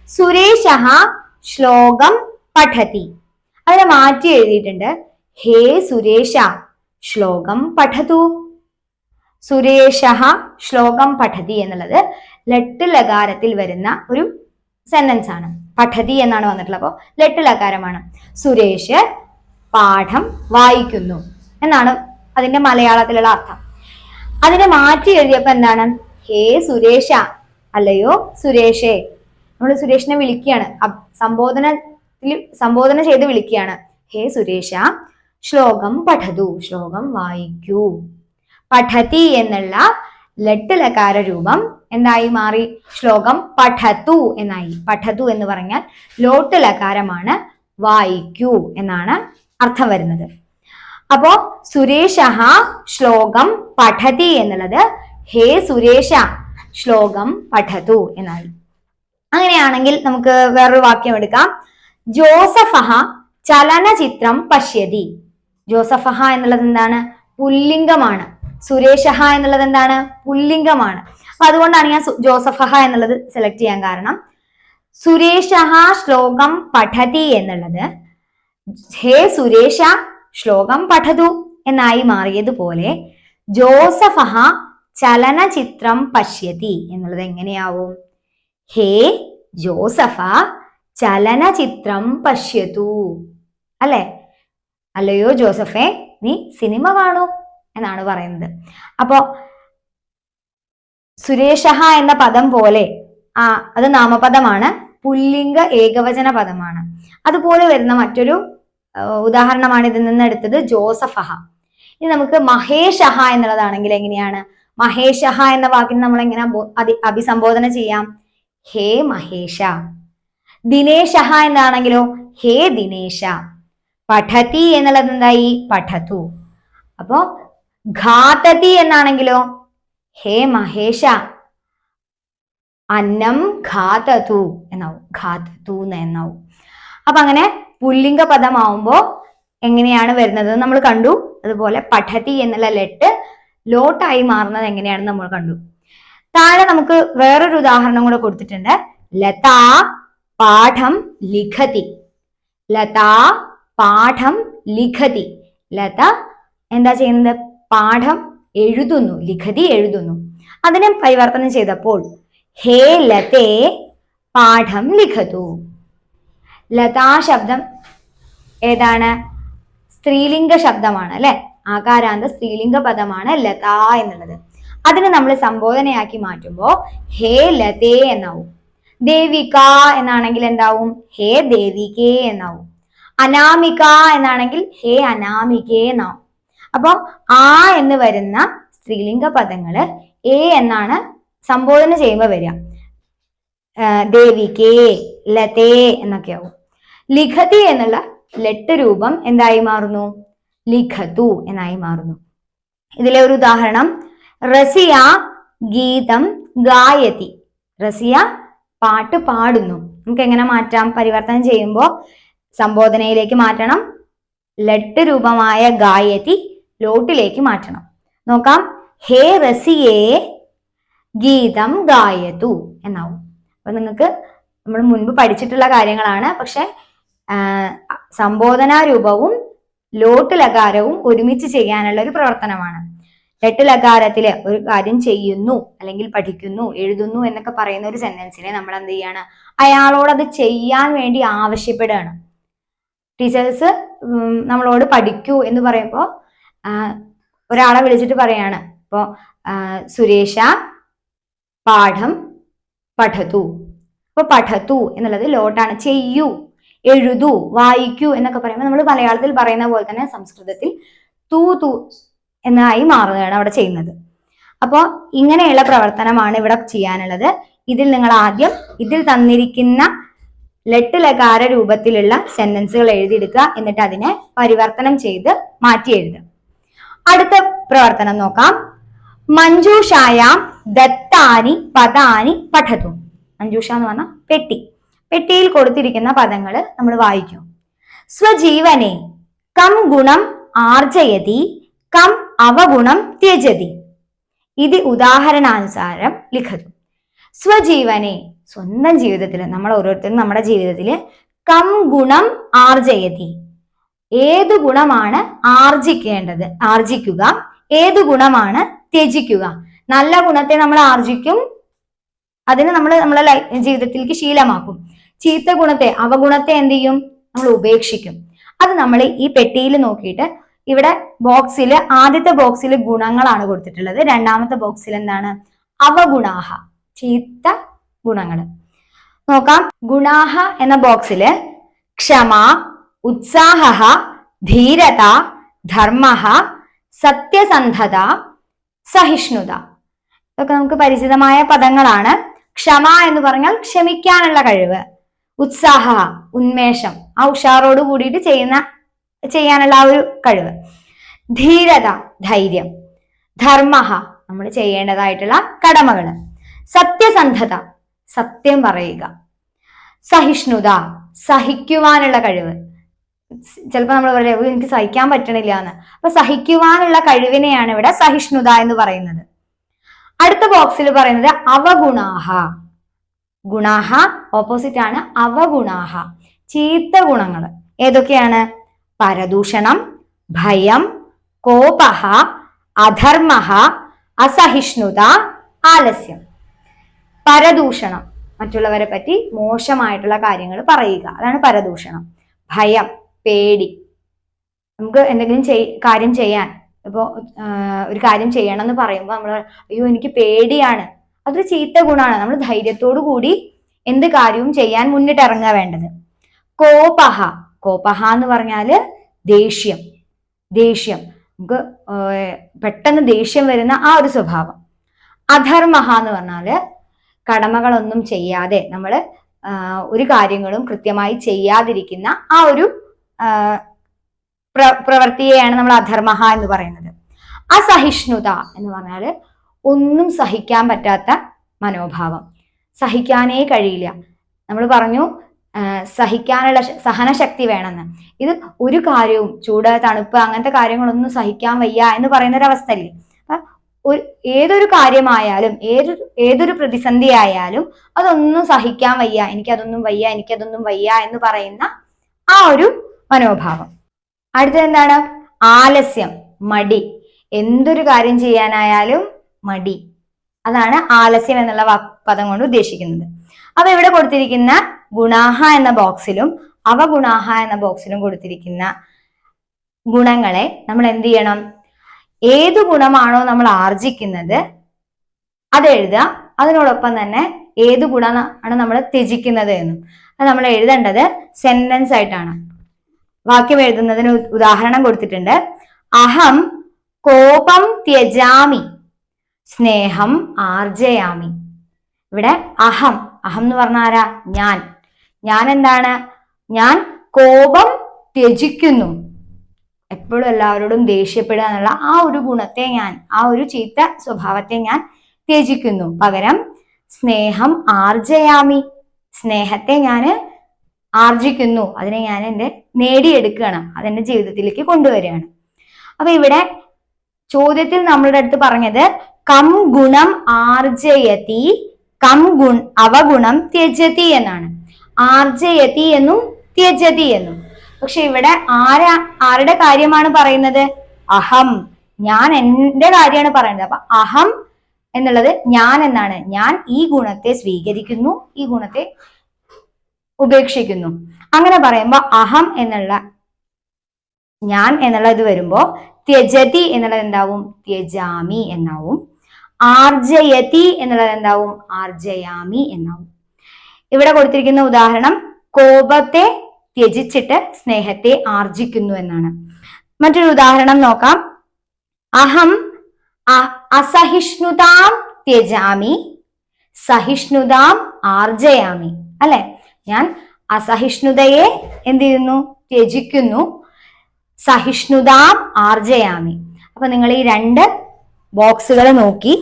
സുരേഷഃ ശ്ലോകം പഠതി, അതിനെ മാറ്റി എഴുതിയിട്ടുണ്ട്. ഹേ സുരേഷ ശ്ലോകം പഠതു. സുരേഷഃ ശ്ലോകം പഠതി എന്നുള്ളത് ലട്ട് ലകാരത്തിൽ വരുന്ന ഒരു സെന്റൻസ് ആണ്. പഠതി എന്നാണ് വന്നിട്ടുള്ളത്. അപ്പോൾ ലട്ട് ലകാരമാണ്. സുരേഷ് പാഠം വായിക്കുന്നു എന്നാണ് അതിന്റെ മലയാളത്തിലുള്ള അർത്ഥം. അതിനെ മാറ്റി എഴുതിയപ്പോ എന്താണ്? ഹേ സുരേഷ, അല്ലയോ സുരേഷേ. നമ്മൾ സുരേഷിനെ വിളിക്കുകയാണ്, സംബോധന ചെയ്ത് വിളിക്കുകയാണ്. ഹേ സുരേഷ ശ്ലോകം പഠതു, ശ്ലോകം വായിക്കൂ. പഠതി എന്നുള്ള ലട്ട് ലകാര രൂപം എന്തായി മാറി? ശ്ലോകം പഠതു എന്നായി. പഠതു എന്ന് പറഞ്ഞാൽ ലോട്ട് ലകാരമാണ്, വായിക്കൂ എന്നാണ് അർത്ഥം വരുന്നത്. അപ്പോ സുരേഷ ശ്ലോകം പഠതി എന്നുള്ളത് ഹേ സുരേഷ ശ്ലോകം പഠതു എന്നായി. അങ്ങനെയാണെങ്കിൽ നമുക്ക് വേറൊരു വാക്യം എടുക്കാം. ജോസഫഹ ചലനചിത്രം പശ്യതി. ജോസഫഹ എന്നുള്ളത് എന്താണ്? പുല്ലിംഗമാണ്. സുരേഷഹ എന്നുള്ളത് എന്താണ്? പുല്ലിംഗമാണ്. അപ്പൊ അതുകൊണ്ടാണ് ഞാൻ ജോസഫഹ എന്നുള്ളത് സെലക്ട് ചെയ്യാൻ കാരണം. സുരേഷഹ ശ്ലോകം പഠതി എന്നുള്ളത് ഹേ സുരേഷ ശ്ലോകം പഠതു എന്നായി മാറിയതുപോലെ ജോസഫഹ ചലനചിത്രം പശ്യതി എന്നുള്ളത് എങ്ങനെയാവും? ഹേ ജോസഫ ചലനചിത്രം പശ്യതു, അല്ലെ? അല്ലയോ ജോസഫേ, നീ സിനിമ കാണൂ എന്നാണ് പറയുന്നത്. അപ്പോ സുരേഷഹ എന്ന പദം പോലെ അത് നാമപദമാണ്, പുല്ലിംഗ ഏകവചന പദമാണ്. അതുപോലെ വരുന്ന മറ്റൊരു ഉദാഹരണമാണ് ഇതിൽ നിന്ന് എടുത്തത്, ജോസഫഹ. ഇനി നമുക്ക് മഹേഷഹ എന്നുള്ളതാണെങ്കിൽ എങ്ങനെയാണ്? മഹേഷഹ എന്ന വാക്കിന് നമ്മൾ എങ്ങനെ അഭിസംബോധന ചെയ്യാം? ഹേ മഹേഷ. ദിനേശഹ എന്നാണെങ്കിലോ ഹേ ദിനേശ. പഠതി എന്നുള്ളത് എന്തായി? പഠതു. അപ്പോ ഘാതതി എന്നാണെങ്കിലോ ഹേ മഹേഷ അന്നം ഘാതതു എന്നാവും, ഘാതതു എന്നാവും. അപ്പൊ അങ്ങനെ പുല്ലിംഗ പദമാവുമ്പോ എങ്ങനെയാണ് വരുന്നത് നമ്മൾ കണ്ടു. അതുപോലെ പഠതി എന്നുള്ള ലെട്ട് ലോട്ടായി മാറുന്നത് എങ്ങനെയാണെന്ന് നമ്മൾ കണ്ടു. താഴെ നമുക്ക് വേറൊരു ഉദാഹരണം കൂടെ കൊടുത്തിട്ടുണ്ട്. ലതാ പാഠം ലിഖതി. ലതാ പാഠം ലിഖതി. ലത എന്താ ചെയ്യുന്നത്? പാഠം എഴുതുന്നു, ലിഖതി എഴുതുന്നു. അതിനെ പരിവർത്തനം ചെയ്തപ്പോൾ ഹേ ലതേ പാഠം ലിഖതു. ലതാ ശബ്ദം ഏതാണ്? സ്ത്രീലിംഗ ശബ്ദമാണ്, അല്ലെ? ആകാരാന്ത സ്ത്രീലിംഗ പദമാണ് ലതാ എന്നുള്ളത്. അതിനെ നമ്മൾ സംബോധനയാക്കി മാറ്റുമ്പോൾ ഹേ ലതേ എന്നാവും. ദേവിക എന്നാണെങ്കിൽ എന്താവും? ഹേ ദേവികേ എന്നാവും. അനാമിക എന്നാണെങ്കിൽ ഹേ അനാമികേ എന്നാവും. അപ്പൊ ആ എന്ന് വരുന്ന സ്ത്രീലിംഗ പദങ്ങള് എ എന്നാണ് സംബോധന ചെയ്യുമ്പോൾ വരിക. ദേവികേ, ലതേ എന്നൊക്കെ ആവും. ലിഖതി എന്നുള്ള ലെട്ട് രൂപം എന്തായി മാറുന്നു? ലിഖതു എന്നായി മാറുന്നു. ഇതിലെ ഒരു ഉദാഹരണം, റസിയ ഗീതം ഗായതി. റസിയ പാട്ട് പാടുന്നു. നമുക്ക് എങ്ങനെ മാറ്റാം? പരിവർത്തനം ചെയ്യുമ്പോൾ സംബോധനയിലേക്ക് മാറ്റണം. ലട്ട് രൂപമായ ഗായതി ലോട്ടിലേക്ക് മാറ്റണം. നോക്കാം. ഹേ റസിയേ ഗീതം ഗായതു എന്നാവും. അപ്പൊ നിങ്ങൾക്ക് നമ്മൾ മുൻപ് പഠിച്ചിട്ടുള്ള കാര്യങ്ങളാണ്. പക്ഷെ സംബോധനാ രൂപവും ലോട്ട് ലകാരവും ഒരുമിച്ച് ചെയ്യാനുള്ള ഒരു പ്രവർത്തനമാണ്. ലെട്ട് ലകാരത്തില് ഒരു കാര്യം ചെയ്യുന്നു, അല്ലെങ്കിൽ പഠിക്കുന്നു, എഴുതുന്നു എന്നൊക്കെ പറയുന്ന ഒരു സെന്റൻസിനെ നമ്മൾ എന്ത് ചെയ്യാണ്? അയാളോട് അത് ചെയ്യാൻ വേണ്ടി ആവശ്യപ്പെടുകയാണ്. ടീച്ചേഴ്സ് നമ്മളോട് പഠിക്കൂ എന്ന് പറയുമ്പോൾ ഒരാളെ വിളിച്ചിട്ട് പറയാണ്, ഇപ്പോ സുരേഷ പാഠം പഠതു. അപ്പൊ പഠതു എന്നുള്ളത് ലോട്ടാണ്. ചെയ്യൂ, എഴുതൂ, വായിക്കൂ എന്നൊക്കെ പറയുമ്പോൾ നമ്മൾ മലയാളത്തിൽ പറയുന്ന പോലെ തന്നെ സംസ്കൃതത്തിൽ തൂ തൂ എന്നായി മാറുകയാണ് അവിടെ ചെയ്യുന്നത്. അപ്പോൾ ഇങ്ങനെയുള്ള പ്രവർത്തനമാണ് ഇവിടെ ചെയ്യാനുള്ളത്. ഇതിൽ നിങ്ങൾ ആദ്യം ഇതിൽ തന്നിരിക്കുന്ന ലെട്ട് ലകാര രൂപത്തിലുള്ള സെന്റൻസുകൾ എഴുതിയെടുക്കുക. എന്നിട്ട് അതിനെ പരിവർത്തനം ചെയ്ത് മാറ്റി എഴുതുക. അടുത്ത പ്രവർത്തനം നോക്കാം. മഞ്ജൂഷായ ദത്താനി പദാനി പഠതു. മഞ്ജൂഷ എന്ന് പറഞ്ഞാൽ പെട്ടി. പെട്ടിയിൽ കൊടുത്തിരിക്കുന്ന പദങ്ങൾ നമ്മൾ വായിക്കും. സ്വജീവനെ കം ഗുണം ആർജയതി കം അവഗുണം ത്യജതി. ഇത് ഉദാഹരണാനുസാരം ലിഖതു. സ്വജീവനെ സ്വന്തം ജീവിതത്തിൽ, നമ്മൾ ഓരോരുത്തരും നമ്മുടെ ജീവിതത്തിൽ കം ഗുണം ആർജയതി, ഏതു ഗുണമാണ് ആർജിക്കുക, ഏതു ഗുണമാണ് ത്യജിക്കുക. നല്ല ഗുണത്തെ നമ്മൾ ആർജിക്കും, അതിന് നമ്മൾ നമ്മളെ ജീവിതത്തിലേക്ക് ശീലമാക്കും. ചീത്ത ഗുണത്തെ, അവഗുണത്തെ എന്ത് ചെയ്യും? നമ്മൾ ഉപേക്ഷിക്കും. അത് നമ്മൾ ഈ പെട്ടിയിൽ നോക്കിയിട്ട് ഇവിടെ ബോക്സിൽ ആദ്യത്തെ ബോക്സിൽ ഗുണങ്ങളാണ് കൊടുത്തിട്ടുള്ളത്. രണ്ടാമത്തെ ബോക്സിൽ എന്താണ്? അവഗുണാഹ, ചീത്ത ഗുണങ്ങൾ. നോക്കാം. ഗുണാഹ എന്ന ബോക്സില് ക്ഷമ, ഉത്സാഹ, ധീരത, ധർമ്മ, സത്യസന്ധത, സഹിഷ്ണുത ഇതൊക്കെ നമുക്ക് പരിചിതമായ പദങ്ങളാണ്. ക്ഷമ എന്ന് പറഞ്ഞാൽ ക്ഷമിക്കാനുള്ള കഴിവ്. ഉത്സാഹ, ഉന്മേഷം, ആ ഉഷാറോട് കൂടിയിട്ട് ചെയ്യാനുള്ള ആ ഒരു കഴിവ്. ധീരത, ധൈര്യം. ധർമ്മ, നമ്മൾ ചെയ്യേണ്ടതായിട്ടുള്ള കടമകള്. സത്യസന്ധത, സത്യം പറയുക. സഹിഷ്ണുത, സഹിക്കുവാനുള്ള കഴിവ്. ചിലപ്പോൾ നമ്മൾ പറയാം എനിക്ക് സഹിക്കാൻ പറ്റണില്ല എന്ന്. അപ്പൊ സഹിക്കുവാനുള്ള കഴിവിനെയാണ് ഇവിടെ സഹിഷ്ണുത എന്ന് പറയുന്നത്. അടുത്ത ബോക്സിൽ പറയുന്നത് അവഗുണാഹ. ഗുണാഹ ഓപ്പോസിറ്റ് ആണ് അവഗുണാഹ, ചീത്ത ഗുണങ്ങൾ. ഏതൊക്കെയാണ്? പരദൂഷണം, ഭയം, കോപഹ, അധർമ്മഹ, അസഹിഷ്ണുത, ആലസ്യം. പരദൂഷണം, മറ്റുള്ളവരെ പറ്റി മോശമായിട്ടുള്ള കാര്യങ്ങൾ പറയുക, അതാണ് പരദൂഷണം. ഭയം, പേടി. നമുക്ക് എന്തെങ്കിലും കാര്യം ചെയ്യാൻ, ഇപ്പോ ഒരു കാര്യം ചെയ്യണം എന്ന് പറയുമ്പോൾ നമ്മൾ അയ്യോ എനിക്ക് പേടിയാണ്, അതൊരു ചീത്ത ഗുണമാണ്. നമ്മൾ ധൈര്യത്തോടു കൂടി എന്ത് കാര്യവും ചെയ്യാൻ മുന്നിട്ട് ഇറങ്ങുക വേണ്ടത്. കോപഹ, കോപഹ എന്ന് പറഞ്ഞാല് ദേഷ്യം. നമുക്ക് പെട്ടെന്ന് ദേഷ്യം വരുന്ന ആ ഒരു സ്വഭാവം. അധർമ്മഹ എന്ന് പറഞ്ഞാല് കടമകളൊന്നും ചെയ്യാതെ നമ്മൾ ഒരു കാര്യങ്ങളും കൃത്യമായി ചെയ്യാതിരിക്കുന്ന ആ ഒരു പ്രവൃത്തിയെയാണ് നമ്മൾ അധർമ്മഹ എന്ന് പറയുന്നത്. അസഹിഷ്ണുത എന്ന് പറഞ്ഞാല് ഒന്നും സഹിക്കാൻ പറ്റാത്ത മനോഭാവം, സഹിക്കാനേ കഴിയില്ല. നമ്മൾ പറഞ്ഞു സഹിക്കാനുള്ള സഹനശക്തി വേണമെന്ന്. ഇത് ഒരു കാര്യവും ചൂട്, തണുപ്പ്, അങ്ങനത്തെ കാര്യങ്ങളൊന്നും സഹിക്കാൻ വയ്യ എന്ന് പറയുന്ന ഒരു അവസ്ഥയല്ലേ. ഏതൊരു കാര്യമായാലും ഏതൊരു പ്രതിസന്ധി ആയാലും അതൊന്നും സഹിക്കാൻ വയ്യ, എനിക്കതൊന്നും വയ്യ എന്ന് പറയുന്ന ആ ഒരു മനോഭാവം. അടുത്തത് എന്താണ്? ആലസ്യം, മടി. എന്തൊരു കാര്യം ചെയ്യാനായാലും മടി, അതാണ് ആലസ്യം എന്നുള്ള പദം കൊണ്ട് ഉദ്ദേശിക്കുന്നത്. അപ്പൊ ഇവിടെ കൊടുത്തിരിക്കുന്ന ഗുണാഹ എന്ന ബോക്സിലും അവഗുണാഹ എന്ന ബോക്സിലും കൊടുത്തിരിക്കുന്ന ഗുണങ്ങളെ നമ്മൾ എന്ത് ചെയ്യണം? ഏതു ഗുണമാണോ നമ്മൾ ആർജിക്കുന്നത് അത് എഴുതുക. അതിനോടൊപ്പം തന്നെ ഏത് ഗുണമാണ് നമ്മൾ ത്യജിക്കുന്നത് എന്നും. അത് നമ്മൾ എഴുതേണ്ടത് സെന്റൻസ് ആയിട്ടാണ്. വാക്യം എഴുതുന്നതിന് ഉദാഹരണം കൊടുത്തിട്ടുണ്ട്. അഹം കോപം ത്യജാമി, സ്നേഹം ആർജയാമി. ഇവിടെ അഹം എന്ന് പറഞ്ഞ ആരാ? ഞാൻ എന്താണ്? ഞാൻ കോപം ത്യജിക്കുന്നു. എപ്പോഴും എല്ലാവരോടും ദേഷ്യപ്പെടുക എന്നുള്ള ആ ഒരു ഗുണത്തെ ആ ഒരു ചീത്ത സ്വഭാവത്തെ ഞാൻ ത്യജിക്കുന്നു. പകരം സ്നേഹം ആർജയാമി, സ്നേഹത്തെ ഞാൻ ആർജിക്കുന്നു, അതിനെ ഞാൻ നേടിയെടുക്കുകയാണ്, അതെന്റെ ജീവിതത്തിലേക്ക് കൊണ്ടുവരികയാണ്. അപ്പൊ ഇവിടെ ചോദ്യത്തിൽ നമ്മളുടെ അടുത്ത് പറഞ്ഞത് കം ഗുണം ആർജയതി, അവഗുണം ത്യജതി എന്നാണ്. ആർജയതി എന്നും ത്യജതി എന്നും. പക്ഷെ ഇവിടെ ആരുടെ കാര്യമാണ് പറയുന്നത്? അഹം, ഞാൻ എന്റെ കാര്യമാണ് പറയുന്നത്. അപ്പൊ അഹം എന്നുള്ളത് ഞാൻ എന്നാണ്. ഞാൻ ഈ ഗുണത്തെ സ്വീകരിക്കുന്നു, ഈ ഗുണത്തെ ഉപേക്ഷിക്കുന്നു. അങ്ങനെ പറയുമ്പോ അഹം എന്നുള്ള ഞാൻ എന്നുള്ള ഇത് വരുമ്പോ ത്യജതി എന്നുള്ളത് എന്താവും? ത്യജാമി എന്നാവും. ആർജയതി എന്നുള്ളത് എന്താവും? ആർജയാമി എന്നാവും. ഇവിടെ കൊടുത്തിരിക്കുന്ന ഉദാഹരണം കോപത്തെ ത്യജിച്ചിട്ട് സ്നേഹത്തെ ആർജിക്കുന്നു എന്നാണ്. മറ്റൊരു ഉദാഹരണം നോക്കാം. അഹം അസഹിഷ്ണുതാം ത്യജാമി, സഹിഷ്ണുതാം ആർജയാമി. അല്ലെ, ഞാൻ അസഹിഷ്ണുതയെ എന്ത് ചെയ്യുന്നു? ത്യജിക്കുന്നു. സഹിഷ്ണുതാം ആർജയാമി. അപ്പൊ നിങ്ങൾ ഈ രണ്ട് ബോക്സുകൾ നോക്കി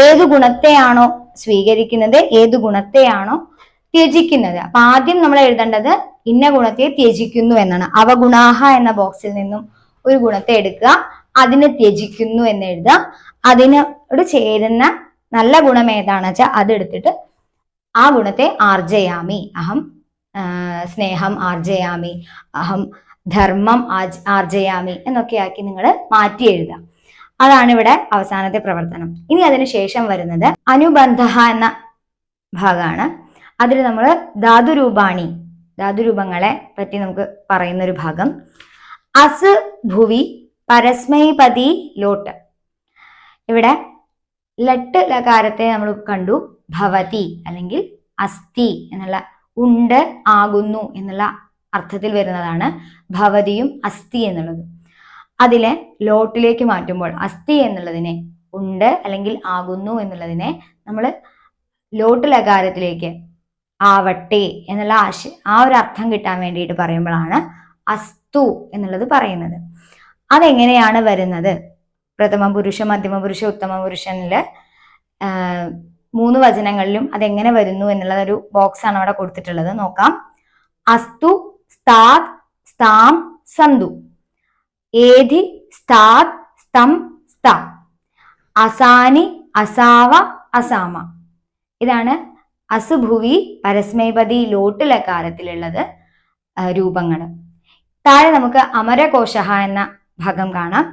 ഏതു ഗുണത്തെയാണോ സ്വീകരിക്കുന്നത്, ഏതു ഗുണത്തെയാണോ ത്യജിക്കുന്നത്. അപ്പൊ ആദ്യം നമ്മൾ എഴുതേണ്ടത് ഇന്ന ഗുണത്തെ ത്യജിക്കുന്നു എന്നാണ്. അവഗുണാഹ എന്ന ബോക്സിൽ നിന്നും ഒരു ഗുണത്തെ എടുക്കുക, അതിനെ ത്യജിക്കുന്നു എന്ന് എഴുതുക. അതിനോട് ചേരുന്ന നല്ല ഗുണം ഏതാണെന്ന് വെച്ചാൽ അതെടുത്തിട്ട് ആ ഗുണത്തെ ആർജയാമി, അഹം സ്നേഹം ആർജയാമി, അഹം ധർമ്മം ആർജയാമി എന്നൊക്കെ ആക്കി നിങ്ങൾ മാറ്റി എഴുതുക. അതാണ് ഇവിടെ അവസാനത്തെ പ്രവർത്തനം. ഇനി അതിനുശേഷം വരുന്നത് അനുബന്ധ എന്ന ഭാഗമാണ്. അതിൽ നമ്മൾ ധാതുരൂപങ്ങളെ പറ്റി നമുക്ക് പറയുന്ന ഒരു ഭാഗം. അസ് ഭുവി പരസ്മൈപതി ലോട്ട്. ഇവിടെ ലട്ട് ലകാരത്തെ നമ്മൾ കണ്ടു. ഭവതി അല്ലെങ്കിൽ അസ്ഥി എന്നുള്ള ഉണ്ട്, ആകുന്നു എന്നുള്ള അർത്ഥത്തിൽ വരുന്നതാണ് ഭവതിയും അസ്ഥി എന്നുള്ളത്. അതിലെ ലോട്ടിലേക്ക് മാറ്റുമ്പോൾ അസ്ഥി എന്നുള്ളതിനെ ഉണ്ട് അല്ലെങ്കിൽ ആകുന്നു എന്നുള്ളതിനെ നമ്മൾ ലോട്ട് ലകാരത്തിലേക്ക് ആവട്ടെ എന്നുള്ള ആ ഒരു അർത്ഥം കിട്ടാൻ വേണ്ടിയിട്ട് പറയുമ്പോഴാണ് അസ്തു എന്നുള്ളത് പറയുന്നത്. അതെങ്ങനെയാണ് വരുന്നത്? പ്രഥമ പുരുഷ, മധ്യമ പുരുഷ, ഉത്തമ പുരുഷനില് 3 വചനങ്ങളിലും അതെങ്ങനെ വരുന്നു എന്നുള്ള ഒരു ബോക്സ് ആണ് അവിടെ കൊടുത്തിട്ടുള്ളത്. നോക്കാം. അസ്തു, സ്താത്, സ്താം, സന്തു. ഏധി, സ്താത്, സ്തം, സ്ത. അസാനി, അസാവ, അസാമ. ഇതാണ് അസുഭുവി പരസ്മൈപതി ലോട്ട് ലകാരത്തിലുള്ളത് രൂപങ്ങൾ. താഴെ നമുക്ക് അമരകോശ എന്ന ഭാഗം കാണാം.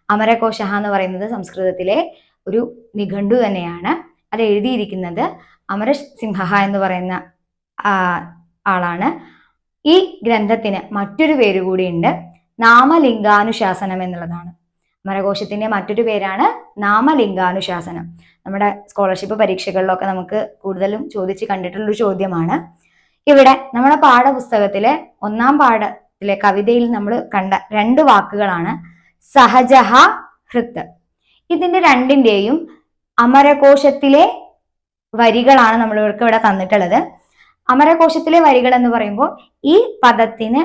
അമരകോശ എന്ന് പറയുന്നത് സംസ്കൃതത്തിലെ ഒരു നിഘണ്ടു തന്നെയാണ്. അത് എഴുതിയിരിക്കുന്നത് അമരസിംഹ എന്ന് പറയുന്ന ആളാണ്. ഈ ഗ്രന്ഥത്തിന് മറ്റൊരു പേര് കൂടിയുണ്ട്, നാമലിംഗാനുശാസനം എന്നുള്ളതാണ്. അമരകോശത്തിന്റെ മറ്റൊരു പേരാണ് നാമലിംഗാനുശാസനം. നമ്മുടെ സ്കോളർഷിപ്പ് പരീക്ഷകളിലൊക്കെ നമുക്ക് കൂടുതലും ചോദിച്ച് കണ്ടിട്ടുള്ളൊരു ചോദ്യമാണ്. ഇവിടെ നമ്മുടെ പാഠപുസ്തകത്തിലെ 1ാം പാഠത്തിലെ കവിതയിൽ നമ്മൾ കണ്ട 2 വാക്കുകളാണ് സഹജഹ, ഹൃത്ത്. ഇതിന്റെ രണ്ടിന്റെയും അമരകോശത്തിലെ വരികളാണ് നമ്മൾ ഇവർക്ക് ഇവിടെ തന്നിട്ടുള്ളത്. അമരകോശത്തിലെ വരികൾ എന്ന് പറയുമ്പോൾ ഈ പദത്തിന്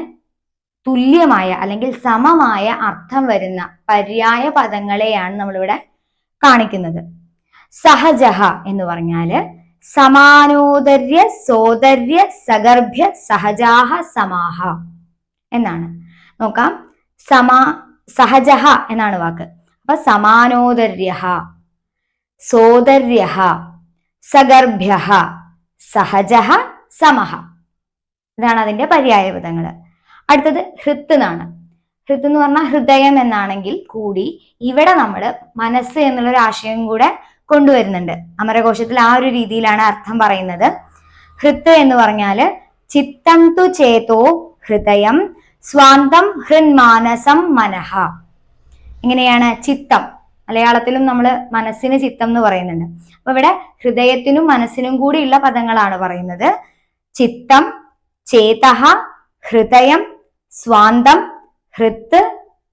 തുല്യമായ അല്ലെങ്കിൽ സമമായ അർത്ഥം വരുന്ന പര്യായ പദങ്ങളെയാണ് നമ്മളിവിടെ കാണിക്കുന്നത്. സഹജഹ എന്ന് പറഞ്ഞാല് സമാനോദര്യ, സോദര്യ, സഗർഭ്യ, സഹജാഹ, സമാഹ എന്നാണ്. നോക്കാം. സഹജഹ എന്നാണ് വാക്ക്. അപ്പൊ സമാനോദര്യ, സോദര്യ, സഗർഭ്യ, സഹജഹ, സമഹ. ഇതാണ് അതിന്റെ പര്യായ പദങ്ങൾ. അടുത്തത് ഹൃത്ത് എന്നാണ്. ഹൃത്ത് എന്ന് പറഞ്ഞാൽ ഹൃദയം എന്നാണെങ്കിൽ കൂടി ഇവിടെ നമ്മൾ മനസ്സ് എന്നുള്ളൊരു ആശയം കൂടെ കൊണ്ടുവരുന്നുണ്ട്. അമരകോശത്തിൽ ആ ഒരു രീതിയിലാണ് അർത്ഥം പറയുന്നത്. ഹൃത്ത് എന്ന് പറഞ്ഞാല് ചിത്തം തു ചേതോ ഹൃദയം സ്വാന്തം ഹൃന്മാനസം മനഃ. എങ്ങനെയാണ്? ചിത്തം, മലയാളത്തിലും നമ്മൾ മനസ്സിന് ചിത്തം എന്ന് പറയുന്നുണ്ട്. അപ്പൊ ഇവിടെ ഹൃദയത്തിനും മനസ്സിനും കൂടിയുള്ള പദങ്ങളാണ് പറയുന്നത്. ചിത്തം, ചേതഃ, ഹൃദയം, സ്വാന്തം, ഹൃത്ത്,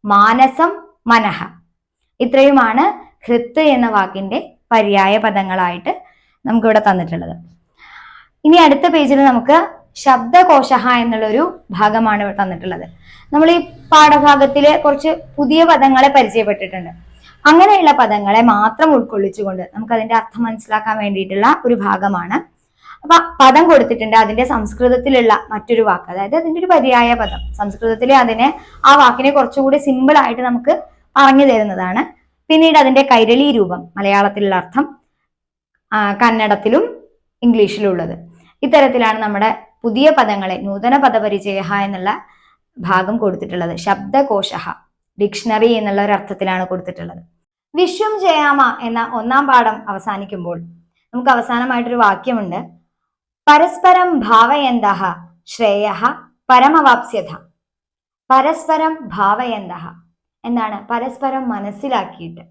മാനസം, മനഃ. ഇത്രയുമാണ് ഹൃത്ത് എന്ന വാക്കിന്റെ പര്യായ പദങ്ങളായിട്ട് നമുക്കിവിടെ തന്നിട്ടുള്ളത്. ഇനി അടുത്ത പേജിൽ നമുക്ക് ശബ്ദകോശ എന്നുള്ളൊരു ഭാഗമാണ് ഇവിടെ തന്നിട്ടുള്ളത്. നമ്മൾ ഈ പാഠഭാഗത്തില് കുറച്ച് പുതിയ പദങ്ങളെ പരിചയപ്പെട്ടിട്ടുണ്ട്. അങ്ങനെയുള്ള പദങ്ങളെ മാത്രം ഉൾക്കൊള്ളിച്ചുകൊണ്ട് നമുക്ക് അതിന്റെ അർത്ഥം മനസ്സിലാക്കാൻ വേണ്ടിയിട്ടുള്ള ഒരു ഭാഗമാണ്. അപ്പൊ പദം കൊടുത്തിട്ടുണ്ട്, അതിന്റെ സംസ്കൃതത്തിലുള്ള മറ്റൊരു വാക്ക്, അതായത് അതിന്റെ ഒരു പര്യായ പദം സംസ്കൃതത്തിലെ അതിനെ ആ വാക്കിനെ കുറച്ചുകൂടി സിമ്പിൾ ആയിട്ട് നമുക്ക് പറഞ്ഞു തരുന്നതാണ്. പിന്നീട് അതിന്റെ കൈരളി രൂപം, മലയാളത്തിലുള്ള അർത്ഥം, കന്നഡത്തിലും ഇംഗ്ലീഷിലും ഉള്ളത്. ഇത്തരത്തിലാണ് നമ്മുടെ പുതിയ പദങ്ങളെ നൂതന പദപരിചയ എന്നുള്ള ഭാഗം കൊടുത്തിട്ടുള്ളത്. ശബ്ദകോശ, ഡിക്ഷണറി എന്നുള്ള ഒരു അർത്ഥത്തിലാണ് കൊടുത്തിട്ടുള്ളത്. വിശ്വം ജയാമ എന്ന 1ാം പാഠം അവസാനിക്കുമ്പോൾ നമുക്ക് അവസാനമായിട്ടൊരു വാക്യമുണ്ട്. പരസ്പരം ഭാവയന്തഃ ശ്രേയഃ പരമവാപ്സ്യത. പരസ്പരം ഭാവയന്തഃ എന്താണ്? പരസ്പരം മനസ്സിലാക്കിയിട്ട്,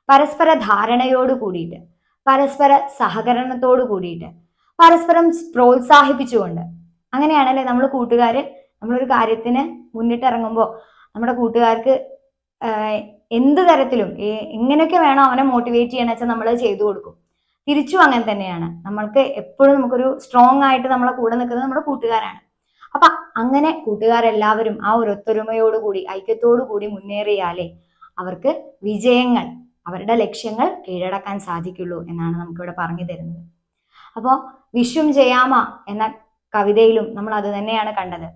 പരസ്പര ധാരണയോട് കൂടിയിട്ട്, പരസ്പര സഹകരണത്തോട് കൂടിയിട്ട്, പരസ്പരം പ്രോത്സാഹിപ്പിച്ചുകൊണ്ട്. അങ്ങനെയാണല്ലേ നമ്മൾ കൂട്ടുകാര് നമ്മളൊരു കാര്യത്തിന് മുന്നിട്ടിറങ്ങുമ്പോൾ നമ്മുടെ കൂട്ടുകാർക്ക് എന്ത് തരത്തിലും എങ്ങനെയൊക്കെ വേണോ അവനെ മോട്ടിവേറ്റ് ചെയ്യണമെന്ന് വെച്ചാൽ നമ്മൾ ചെയ്തു കൊടുക്കും. തിരിച്ചും അങ്ങനെ തന്നെയാണ്. നമ്മൾക്ക് എപ്പോഴും നമുക്കൊരു സ്ട്രോങ് ആയിട്ട് നമ്മളെ കൂടെ നിൽക്കുന്നത് നമ്മുടെ കൂട്ടുകാരാണ്. അപ്പൊ അങ്ങനെ കൂട്ടുകാരെല്ലാവരും ആ ഒരു ഒത്തൊരുമയോടുകൂടി ഐക്യത്തോടു കൂടി മുന്നേറിയാലേ അവർക്ക് വിജയങ്ങൾ, അവരുടെ ലക്ഷ്യങ്ങൾ കീഴടക്കാൻ സാധിക്കുള്ളൂ എന്നാണ് നമുക്കിവിടെ പറഞ്ഞു തരുന്നത്. അപ്പോൾ വിശ്വം ജയാമ എന്ന കവിതയിലും നമ്മൾ അത് തന്നെയാണ് കണ്ടത്.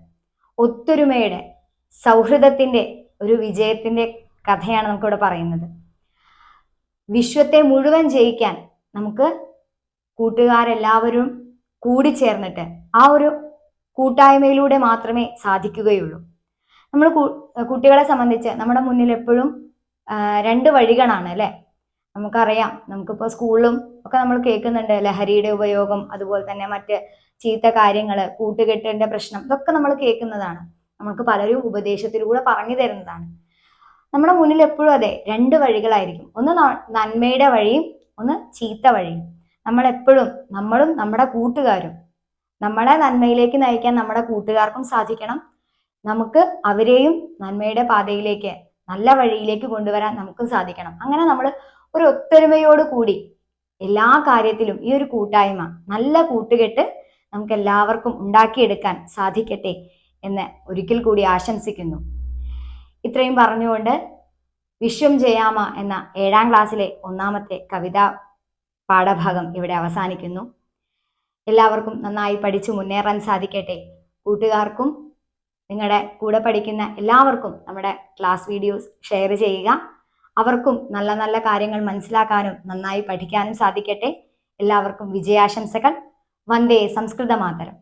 ഒത്തൊരുമയുടെ, സൗഹൃദത്തിന്റെ ഒരു വിജയത്തിന്റെ കഥയാണ് നമുക്കിവിടെ പറയുന്നത്. വിശ്വത്തെ മുഴുവൻ ജയിക്കാൻ നമുക്ക് കൂട്ടുകാരെല്ലാവരും കൂടിച്ചേർന്നിട്ട് ആ ഒരു കൂട്ടായ്മയിലൂടെ മാത്രമേ സാധിക്കുകയുള്ളൂ. നമ്മൾ കുട്ടികളെ സംബന്ധിച്ച് നമ്മുടെ മുന്നിൽ എപ്പോഴും 2 വഴികളാണ് അല്ലെ. നമുക്കറിയാം, നമുക്കിപ്പോൾ സ്കൂളിലും ഒക്കെ നമ്മൾ കേൾക്കുന്നുണ്ട് ലഹരിയുടെ ഉപയോഗം, അതുപോലെ തന്നെ മറ്റ് ചീത്ത കാര്യങ്ങള്, കൂട്ടുകെട്ടിന്റെ പ്രശ്നം, ഇതൊക്കെ നമ്മൾ കേൾക്കുന്നതാണ്. നമുക്ക് പലരും ഉപദേശത്തിലൂടെ പറഞ്ഞു തരുന്നതാണ്. നമ്മുടെ മുന്നിൽ എപ്പോഴും അതെ 2 വഴികളായിരിക്കും. ഒന്ന് നന്മയുടെ വഴിയും ഒന്ന് ചീത്ത വഴിയും. നമ്മളെപ്പോഴും നമ്മളും നമ്മുടെ കൂട്ടുകാരും നമ്മളെ നന്മയിലേക്ക് നയിക്കാൻ നമ്മുടെ കൂട്ടുകാർക്കും സാധിക്കണം. നമുക്ക് അവരെയും നന്മയുടെ പാതയിലേക്ക്, നല്ല വഴിയിലേക്ക് കൊണ്ടുവരാൻ നമുക്കും സാധിക്കണം. അങ്ങനെ നമ്മൾ ഒരു ഒത്തൊരുമയോട് കൂടി എല്ലാ കാര്യത്തിലും ഈ ഒരു കൂട്ടായ്മ, നല്ല കൂട്ടുകെട്ട് നമുക്ക് എല്ലാവർക്കും ഉണ്ടാക്കിയെടുക്കാൻ സാധിക്കട്ടെ എന്ന് ഒരിക്കൽ കൂടി ആശംസിക്കുന്നു. ഇത്രയും പറഞ്ഞുകൊണ്ട് വിശ്വം ജയാമ എന്ന 7ാം ക്ലാസ്സിലെ 1ാമത്തെ കവിതാ പാഠഭാഗം ഇവിടെ അവസാനിക്കുന്നു. എല്ലാവർക്കും നന്നായി പഠിച്ചു മുന്നേറാൻ സാധിക്കട്ടെ. കൂട്ടുകാർക്കും നിങ്ങളുടെ കൂടെ പഠിക്കുന്ന എല്ലാവർക്കും നമ്മുടെ ക്ലാസ് വീഡിയോസ് ഷെയർ ചെയ്യുക. അവർക്കും നല്ല നല്ല കാര്യങ്ങൾ മനസ്സിലാക്കാനും നന്നായി പഠിക്കാനും സാധിക്കട്ടെ. എല്ലാവർക്കും വിജയാശംസകൾ. വന്ദേ സംസ്കൃത മാതരം.